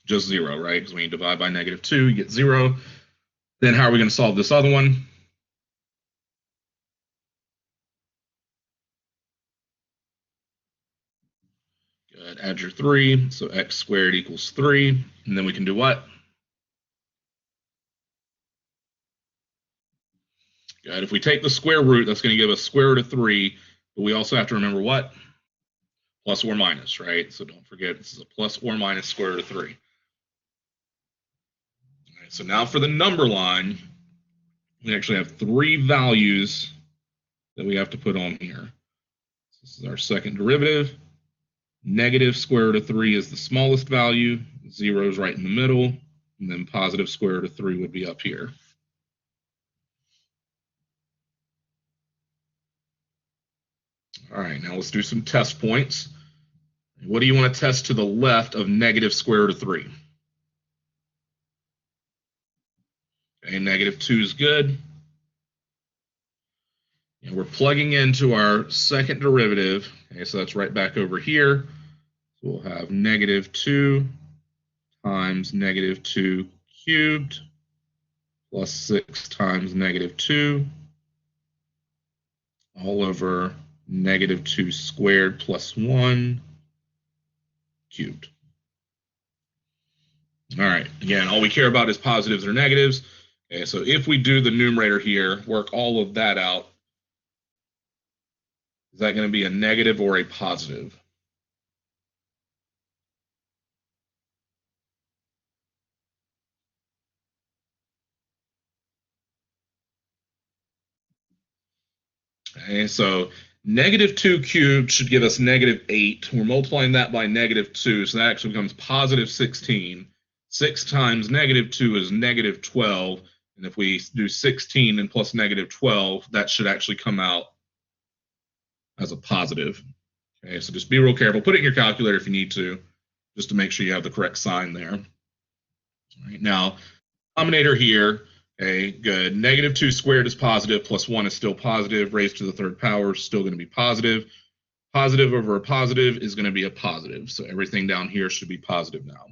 Just 0, right? Because when you divide by negative 2, you get 0. Then how are we going to solve this other one? Good. Add your 3. So x squared equals 3. And then we can do what? Good. If we take the square root, that's going to give us square root of 3. But we also have to remember what? Plus or minus, right? So don't forget, this is a plus or minus square root of 3. All right, so now for the number line, we actually have 3 values that we have to put on here. This is our second derivative. Negative square root of 3 is the smallest value. 0 is right in the middle. And then positive square root of 3 would be up here. All right, now let's do some test points. What do you want to test to the left of negative square root of 3? Okay, negative 2 is good. And we're plugging into our second derivative. Okay, so that's right back over here. So we'll have negative 2 times negative 2 cubed plus 6 times negative 2 all over negative 2 squared plus 1 cubed. All right, again, all we care about is positives or negatives. Okay, so if we do the numerator here, work all of that out, Is that going to be a negative or a positive? Okay, so -2 cubed should give us -8. We're multiplying that by -2, so that actually becomes +16. 6 times -2 is -12. And if we do 16 and plus -12, that should actually come out as a positive. Okay, so just be real careful. Put it in your calculator if you need to, just to make sure you have the correct sign there. All right, now, denominator here, okay, good. -2 squared is positive, plus 1 is still positive. Raised to the third power is still going to be positive. Positive over a positive is going to be a positive. So everything down here should be positive now.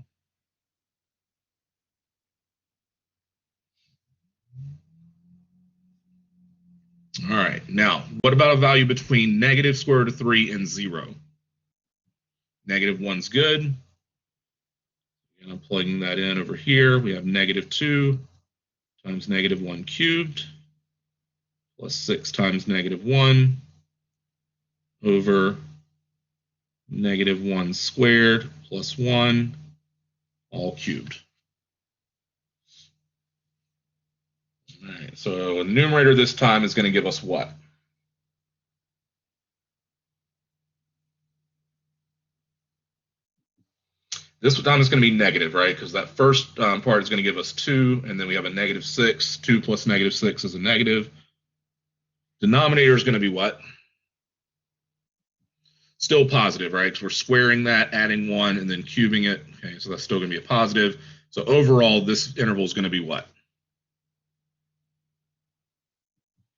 All right, now, what about a value between -square root of 3 and 0? -1's good. And I'm plugging that in over here. We have -2 times -1 cubed plus 6 times -1 over -1 squared plus 1 all cubed. All right, so the numerator this time is going to give us what? This time is going to be negative, right? Because that first part is going to give us 2, and then we have a -6. 2 plus -6 is a negative. Denominator is going to be what? Still positive, right? Because we're squaring that, adding 1, and then cubing it. Okay, so that's still going to be a positive. So overall, this interval is going to be what?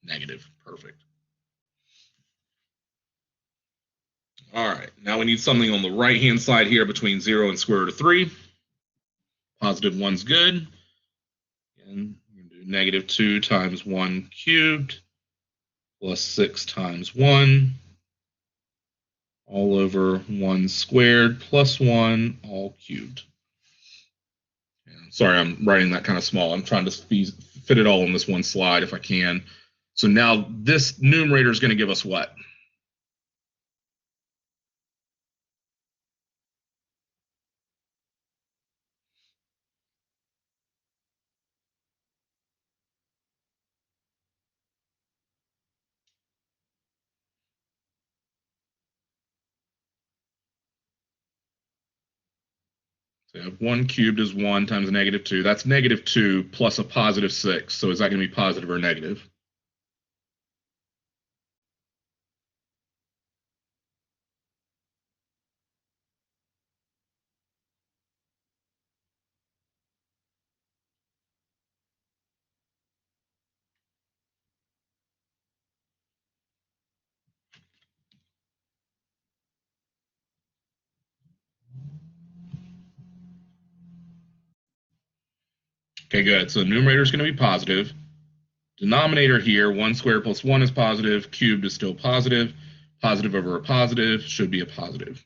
Negative. Perfect. All right, now we need something on the right-hand side here between 0 and square root of 3. Positive 1's good. And we're going to do -2 times 1 cubed plus 6 times 1 all over 1 squared plus 1 all cubed. Sorry, I'm writing that kind of small. I'm trying to fit it all in this one slide if I can. So now this numerator is going to give us what? So 1 cubed is 1 times -2. That's -2 plus a +6. So is that going to be positive or negative? Okay, good. So the numerator is going to be positive. Denominator here, 1 squared plus 1 is positive. Cubed is still positive. Positive over a positive should be a positive.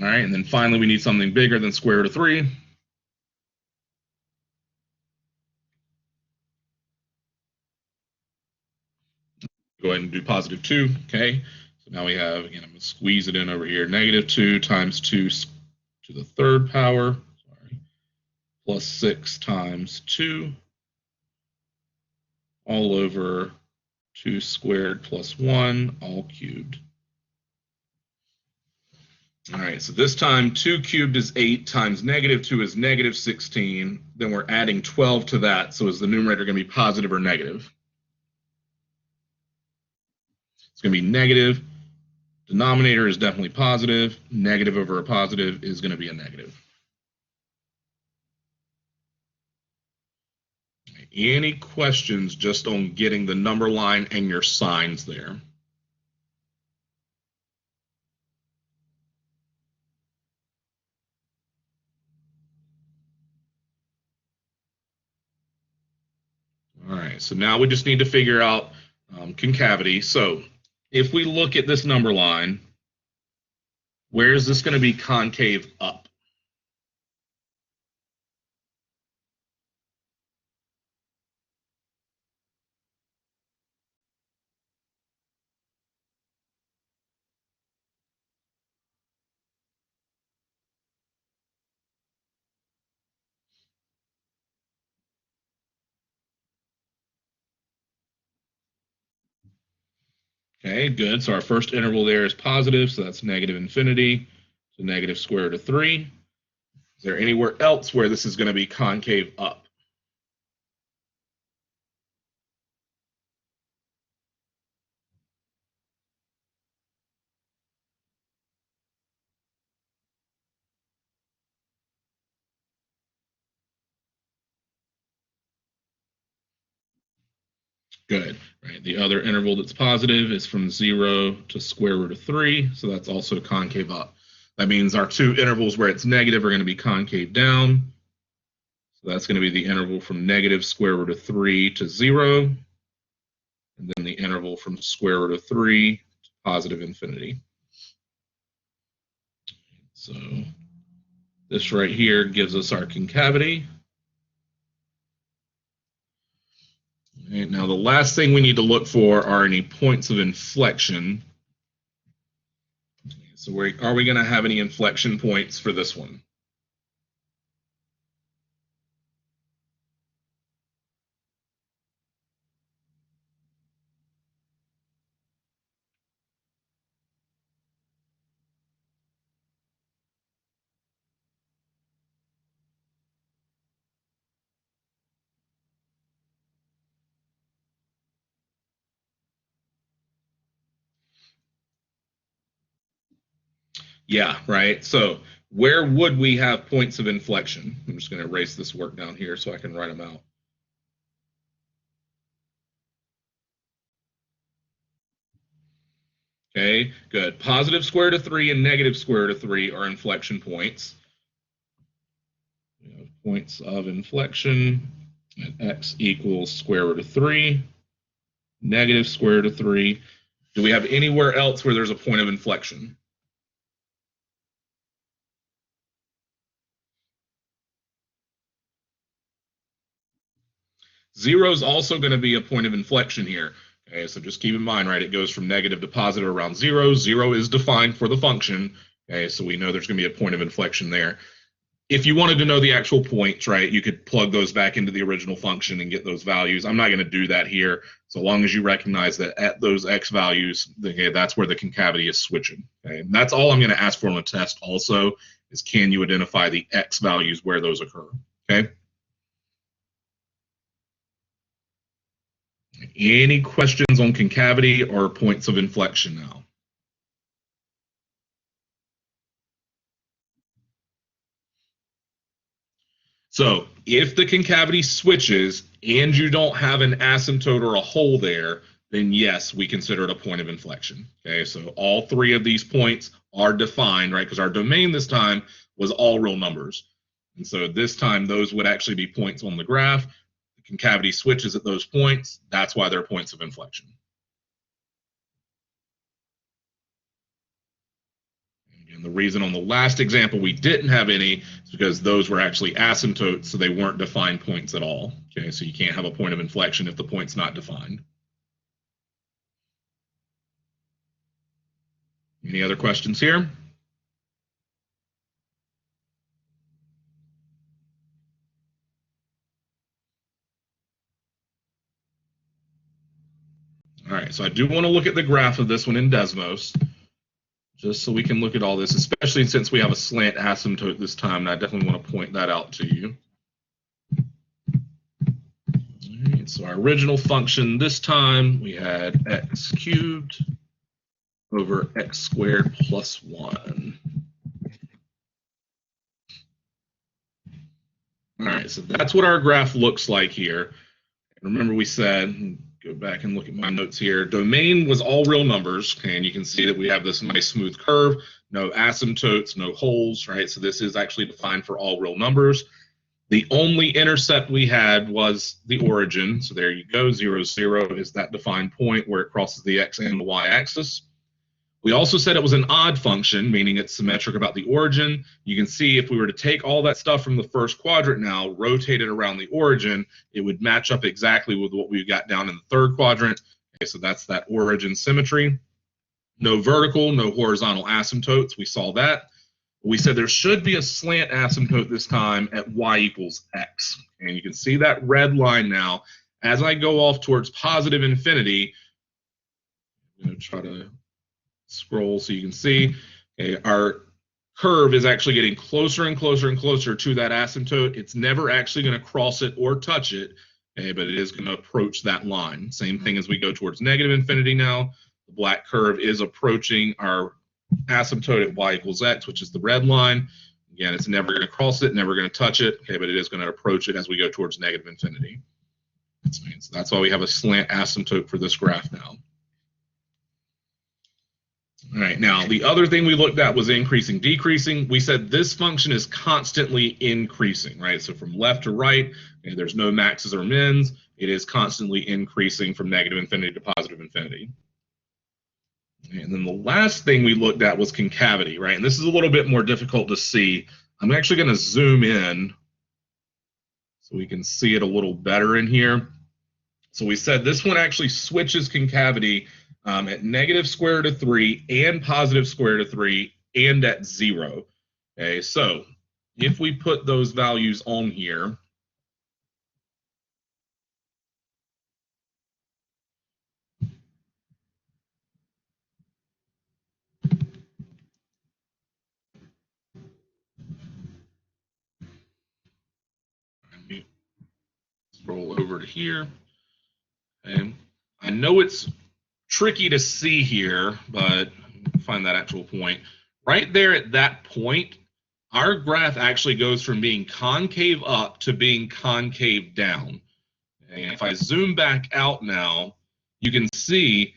All right, and then finally we need something bigger than square root of 3. Go ahead and do +2, okay? So now we have, again, I'm going to squeeze it in over here, -2 times 2 to the third power, sorry, plus 6 times 2 all over 2 squared plus 1 all cubed. All right, so this time 2 cubed is 8 times -2 is -16. Then we're adding 12 to that. So is the numerator going to be positive or negative? It's going to be negative. Denominator is definitely positive. Negative over a positive is going to be a negative. Any questions just on getting the number line and your signs there? All right, so now we just need to figure out concavity. So if we look at this number line, where is this going to be concave up? Okay, good. So our first interval there is positive, so that's negative infinity to negative square root of 3. Is there anywhere else where this is going to be concave up? Good, right? The other interval that's positive is from 0 to square root of 3, so that's also concave up. That means our two intervals where it's negative are going to be concave down. So that's going to be the interval from negative square root of 3 to 0, and then the interval from square root of 3 to positive infinity. So this right here gives us our concavity. Right, now the last thing we need to look for are any points of inflection. So are we going to have any inflection points for this one? Yeah, right. So where would we have points of inflection? I'm just going to erase this work down here so I can write them out. Okay, good. Positive square root of 3 and negative square root of 3 are inflection points. We have points of inflection at x equals square root of 3, negative square root of 3. Do we have anywhere else where there's a point of inflection? Zero is also going to be a point of inflection here. Okay, so just keep in mind, right, it goes from negative to positive around 0. 0 is defined for the function. Okay, so we know there's going to be a point of inflection there. If you wanted to know the actual points, right, you could plug those back into the original function and get those values. I'm not going to do that here, so long as you recognize that at those x values, okay, that's where the concavity is switching. Okay, and that's all I'm going to ask for on the test also, is can you identify the x values where those occur, okay? Any questions on concavity or points of inflection now? So if the concavity switches and you don't have an asymptote or a hole there, then yes, we consider it a point of inflection. Okay, so all three of these points are defined, right? Because our domain this time was all real numbers. And so this time those would actually be points on the graph. The concavity switches at those points. That's why they're points of inflection. And the reason on the last example we didn't have any is because those were actually asymptotes, so they weren't defined points at all. Okay, so you can't have a point of inflection if the point's not defined. Any other questions here? All right, so I do want to look at the graph of this one in Desmos, just so we can look at all this, especially since we have a slant asymptote this time, and I definitely want to point that out to you. All right, so our original function this time, we had x cubed over x squared plus 1. All right, so that's what our graph looks like here. Remember we said, go back and look at my notes here, domain was all real numbers, okay, and you can see that we have this nice smooth curve, no asymptotes, no holes, right? So this is actually defined for all real numbers. The only intercept we had was the origin, so there you go, 0, 0 is that defined point where it crosses the x and the y axis. We also said it was an odd function, meaning it's symmetric about the origin. You can see if we were to take all that stuff from the first quadrant now, rotate it around the origin, it would match up exactly with what we got down in the third quadrant. Okay, so that's that origin symmetry. No vertical, no horizontal asymptotes. We saw that. We said there should be a slant asymptote this time at y equals x. And you can see that red line now. As I go off towards positive infinity, try to scroll so you can see. Okay, our curve is actually getting closer and closer and closer to that asymptote. It's never actually going to cross it or touch it, okay, but it is going to approach that line. Same thing as we go towards negative infinity now. The black curve is approaching our asymptote at y equals x, which is the red line. Again, it's never going to cross it, never going to touch it, okay, but it is going to approach it as we go towards negative infinity. So that's why we have a slant asymptote for this graph now. All right, now the other thing we looked at was increasing, decreasing. We said this function is constantly increasing, right? So from left to right, okay, there's no maxes or mins. It is constantly increasing from negative infinity to positive infinity. And then the last thing we looked at was concavity, right? And this is a little bit more difficult to see. I'm actually going to zoom in so we can see it a little better in here. So we said this one actually switches concavity at negative square root of 3 and positive square root of 3 and at 0. Okay, so if we put those values on here, scroll over to here. Okay. I know it's tricky to see here, but find that actual point. Right there at that point, our graph actually goes from being concave up to being concave down. And if I zoom back out now, you can see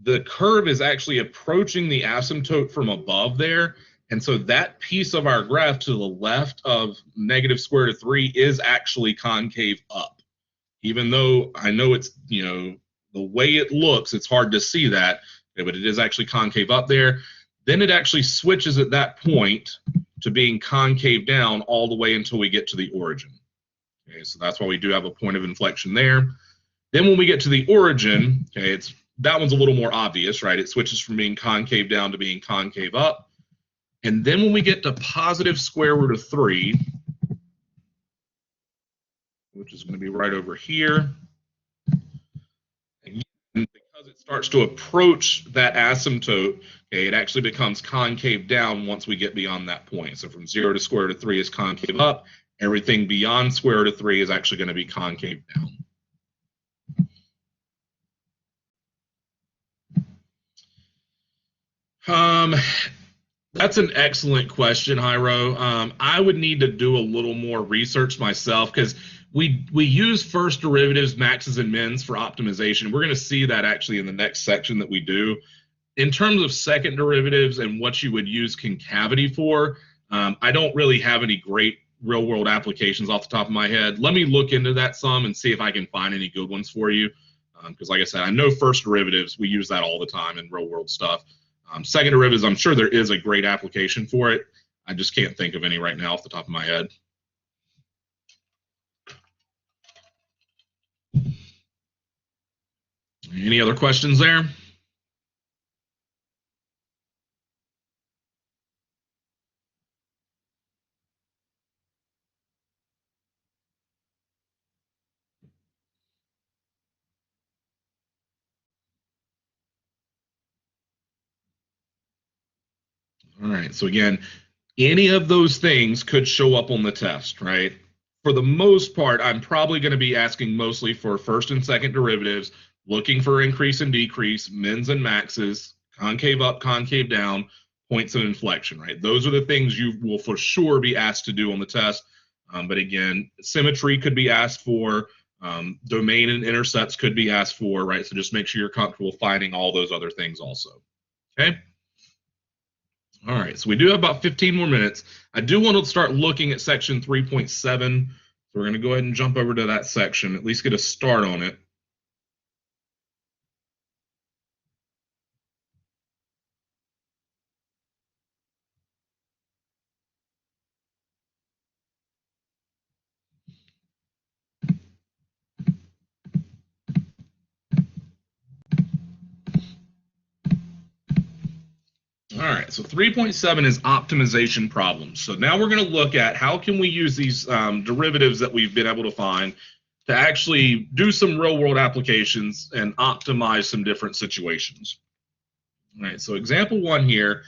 the curve is actually approaching the asymptote from above there. And so that piece of our graph to the left of negative square root of 3 is actually concave up. Even though I know it's, the way it looks, it's hard to see that, but it is actually concave up there. Then it actually switches at that point to being concave down all the way until we get to the origin. Okay, so that's why we do have a point of inflection there. Then when we get to the origin, okay, that one's a little more obvious, right? It switches from being concave down to being concave up. And then when we get to positive square root of 3, which is going to be right over here, again, because it starts to approach that asymptote, okay, it actually becomes concave down once we get beyond that point. So from 0 to square root of 3 is concave up. Everything beyond square root of 3 is actually going to be concave down. That's an excellent question, Jairo. I would need to do a little more research myself because we use first derivatives, maxes, and mins for optimization. We're going to see that actually in the next section that we do. In terms of second derivatives and what you would use concavity for, I don't really have any great real-world applications off the top of my head. Let me look into that some and see if I can find any good ones for you. Because like I said, I know first derivatives, we use that all the time in real-world stuff. Second derivatives, I'm sure there is a great application for it. I just can't think of any right now off the top of my head. Any other questions there? All right, so again, any of those things could show up on the test, right? For the most part, I'm probably going to be asking mostly for first and second derivatives, looking for increase and decrease, mins and maxes, concave up, concave down, points of inflection, right? Those are the things you will for sure be asked to do on the test. But again, symmetry could be asked for, domain and intercepts could be asked for, right? So just make sure you're comfortable finding all those other things also, okay? All right, so we do have about 15 more minutes. I do want to start looking at section 3.7. So we're going to go ahead and jump over to that section, at least get a start on it. All right, so 3.7 is optimization problems. So now we're going to look at how can we use these derivatives that we've been able to find to actually do some real world applications and optimize some different situations. All right, so example 1 here,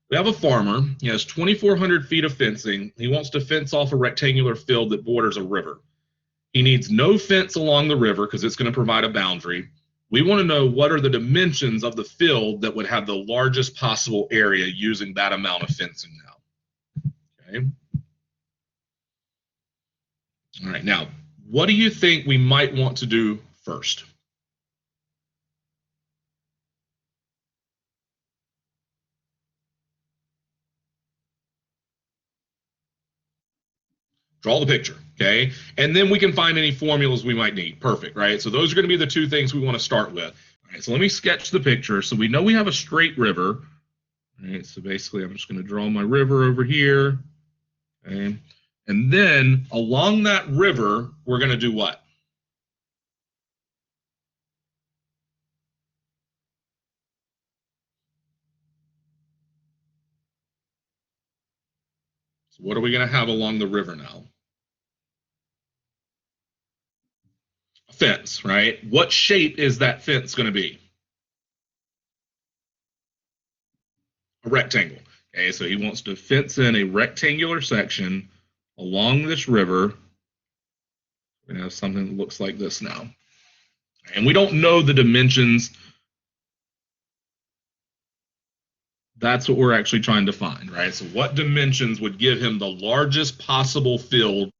we have a farmer. He has 2,400 feet of fencing. He wants to fence off a rectangular field that borders a river. He needs no fence along the river because it's going to provide a boundary. We want to know what are the dimensions of the field that would have the largest possible area using that amount of fencing now. Okay. All right, now, what do you think we might want to do first? Draw the picture, okay? And then we can find any formulas we might need. Perfect, right? So those are going to be the 2 things we want to start with. All right, so let me sketch the picture. So we know we have a straight river. All right, so basically I'm just going to draw my river over here. Okay. And then along that river, we're going to do what? So what are we going to have along the river now? A fence, right? What shape is that fence going to be? A rectangle. Okay, so he wants to fence in a rectangular section along this river. We're going to have something that looks like this now. And we don't know the dimensions. That's what we're actually trying to find, right? So what dimensions would give him the largest possible field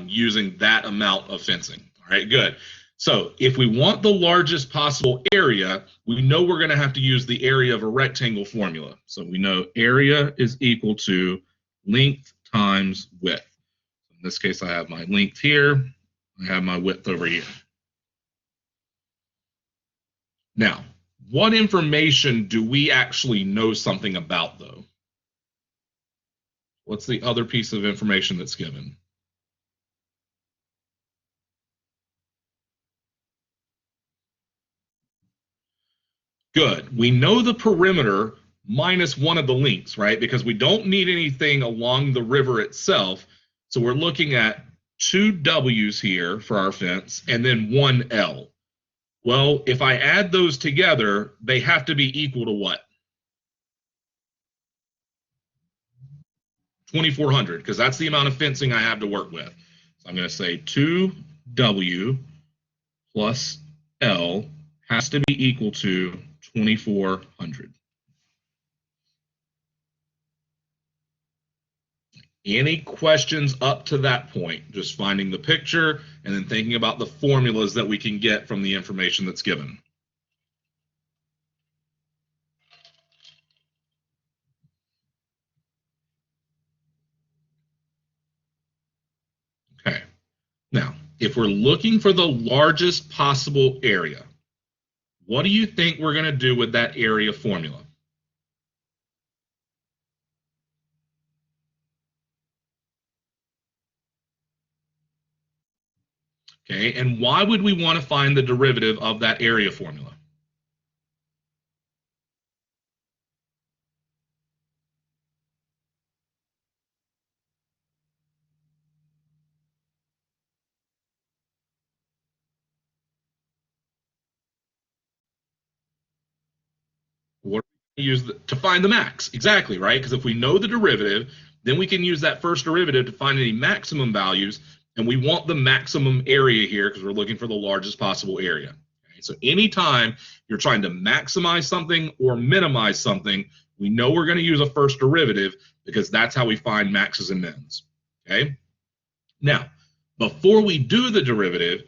using that amount of fencing? All right, good. So if we want the largest possible area, we know we're going to have to use the area of a rectangle formula. So we know area is equal to length times width. In this case, I have my length here. I have my width over here. Now, what information do we actually know something about, though? What's the other piece of information that's given? Good. We know the perimeter minus one of the lengths, right? Because we don't need anything along the river itself. So we're looking at 2 W's here for our fence and then 1 L. Well, if I add those together, they have to be equal to what? 2,400, because that's the amount of fencing I have to work with. So I'm going to say 2W plus L has to be equal to 2,400. Any questions up to that point? Just finding the picture and then thinking about the formulas that we can get from the information that's given. Okay. Now, if we're looking for the largest possible area, what do you think we're going to do with that area formula? Okay, and why would we want to find the derivative of that area formula? What use to find the max? Exactly, right? Because if we know the derivative, then we can use that first derivative to find any maximum values, and we want the maximum area here because we're looking for the largest possible area. Okay? So anytime you're trying to maximize something or minimize something, we know we're going to use a first derivative because that's how we find maxes and mins. Okay? Now, before we do the derivative,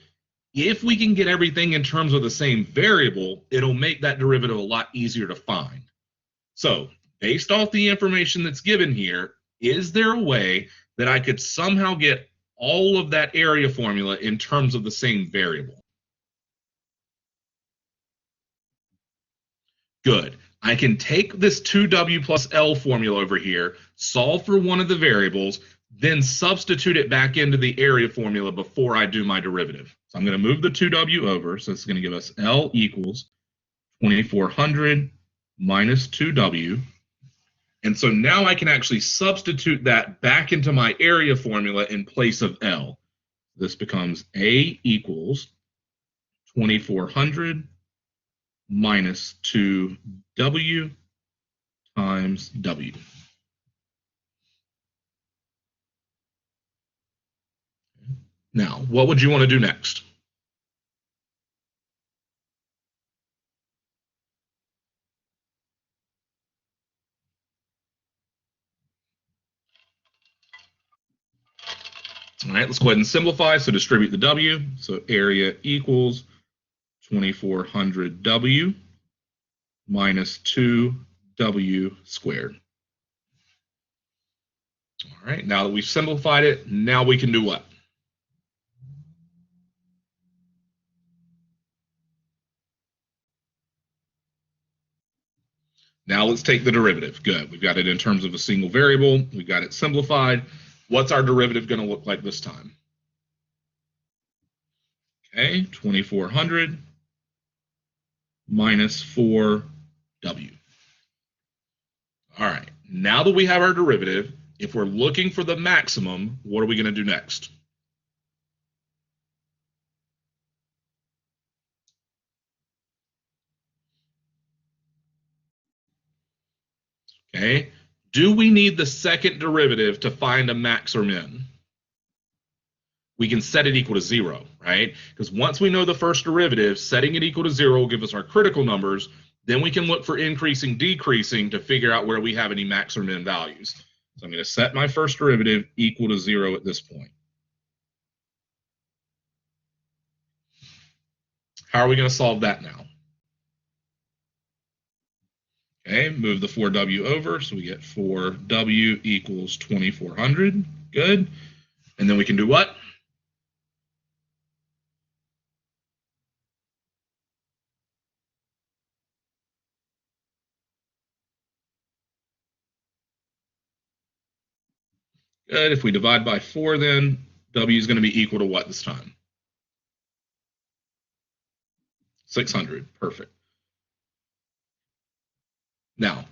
if we can get everything in terms of the same variable, it'll make that derivative a lot easier to find. So, based off the information that's given here, is there a way that I could somehow get all of that area formula in terms of the same variable? Good. I can take this 2W plus L formula over here, solve for one of the variables, then substitute it back into the area formula before I do my derivative. So I'm going to move the 2W over. So it's going to give us L equals 2,400 minus 2W. And so now I can actually substitute that back into my area formula in place of L. This becomes A equals 2,400 minus 2w times w. Now, what would you want to do next? All right, let's go ahead and simplify. So distribute the w. So area equals 2400w minus 2w squared. All right, now that we've simplified it, now we can do what? Now let's take the derivative. Good. We've got it in terms of a single variable. We've got it simplified. What's our derivative going to look like this time? Okay, 2400 minus 4w. All right, now that we have our derivative, if we're looking for the maximum, what are we going to do next? Okay, do we need the second derivative to find a max or min? We can set it equal to 0, right? Because once we know the first derivative, setting it equal to 0 will give us our critical numbers. Then we can look for increasing, decreasing to figure out where we have any max or min values. So I'm going to set my first derivative equal to 0 at this point. How are we going to solve that now? Okay, move the 4w over, so we get 4w equals 2400. Good. And then we can do what? Good. If we divide by 4, then w is going to be equal to what this time? 600. Perfect. Now,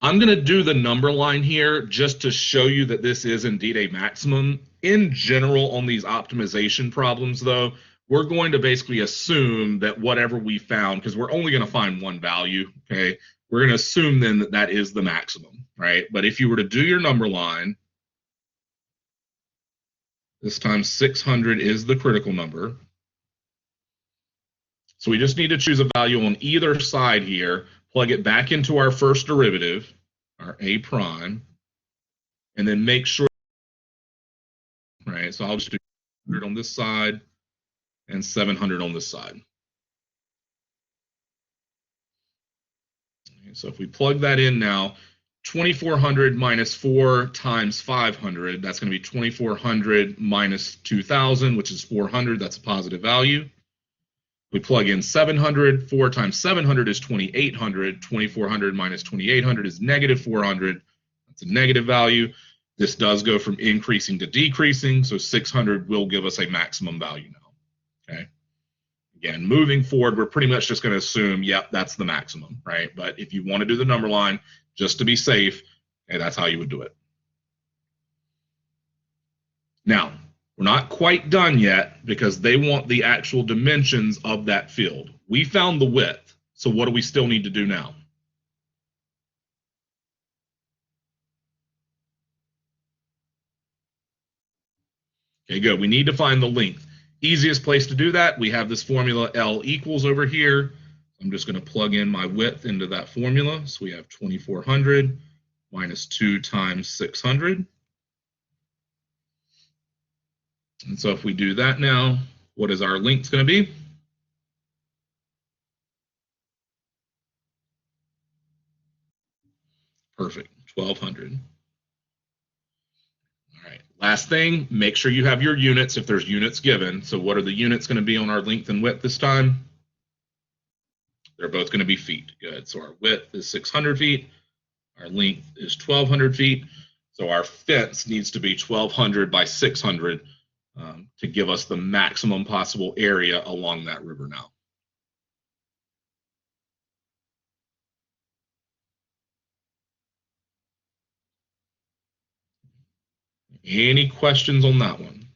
I'm going to do the number line here just to show you that this is indeed a maximum. In general, on these optimization problems, though, we're going to basically assume that whatever we found, because we're only going to find one value, okay, we're going to assume then that that is the maximum, right? But if you were to do your number line, this time 600 is the critical number. So we just need to choose a value on either side here, plug it back into our first derivative, our a prime, and then make sure, right? So I'll just do 100 on this side and 700 on this side. Okay, so if we plug that in now, 2400 minus 4 times 500, that's going to be 2400 minus 2000, which is 400. That's a positive value. We plug in 700. 4 times 700 is 2800. 2400 minus 2800 is negative 400. That's a negative value. This does go from increasing to decreasing, so 600 will give us a maximum value now. Okay. Again, moving forward, we're pretty much just going to assume, yep, that's the maximum, right? But if you want to do the number line, just to be safe, okay, that's how you would do it. Now, we're not quite done yet because they want the actual dimensions of that field. We found the width, so what do we still need to do now? Okay, good. We need to find the length. Easiest place to do that, we have this formula L equals over here. I'm just going to plug in my width into that formula. So we have 2400 minus 2 times 600. And so if we do that now, what is our length going to be? Perfect, 1200. All right, last thing, make sure you have your units if there's units given. So what are the units going to be on our length and width this time? They're both going to be feet. Good. So our width is 600 feet. Our length is 1200 feet. So our fence needs to be 1200 by 600 to give us the maximum possible area along that river now. Any questions on that one?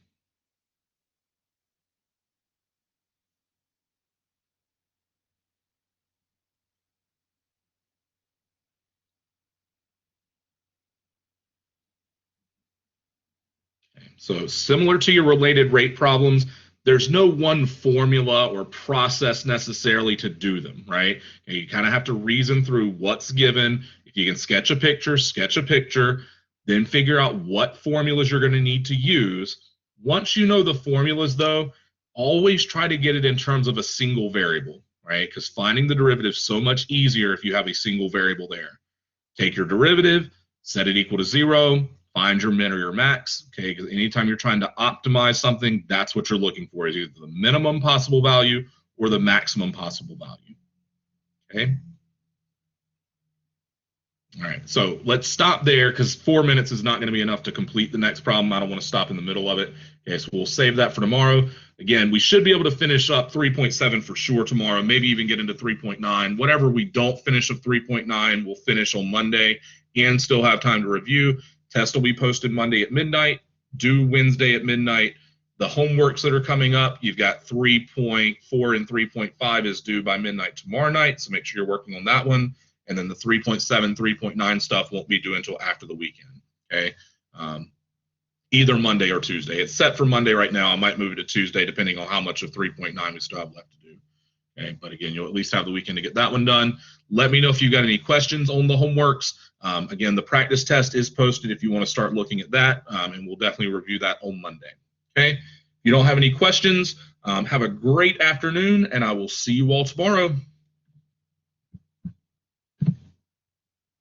So similar to your related rate problems, there's no one formula or process necessarily to do them, right? You kind of have to reason through what's given. If you can sketch a picture, then figure out what formulas you're going to need to use. Once you know the formulas, though, always try to get it in terms of a single variable, right? Because finding the derivative is so much easier if you have a single variable there. Take your derivative, set it equal to 0, find your min or your max, okay? Because anytime you're trying to optimize something, that's what you're looking for, is either the minimum possible value or the maximum possible value, okay? All right, so let's stop there because 4 minutes is not going to be enough to complete the next problem. I don't want to stop in the middle of it. Okay, so we'll save that for tomorrow. Again, we should be able to finish up 3.7 for sure tomorrow, maybe even get into 3.9. Whatever we don't finish of 3.9, we'll finish on Monday and still have time to review. Test will be posted Monday at midnight, due Wednesday at midnight. The homeworks that are coming up, you've got 3.4 and 3.5 is due by midnight tomorrow night, so make sure you're working on that one. And then the 3.7, 3.9 stuff won't be due until after the weekend, okay? Either Monday or Tuesday. It's set for Monday right now. I might move it to Tuesday depending on how much of 3.9 we still have left to do, okay? But again, you'll at least have the weekend to get that one done. Let me know if you got any questions on the homeworks. Again, the practice test is posted if you want to start looking at that, and we'll definitely review that on Monday, okay? If you don't have any questions, have a great afternoon, and I will see you all tomorrow.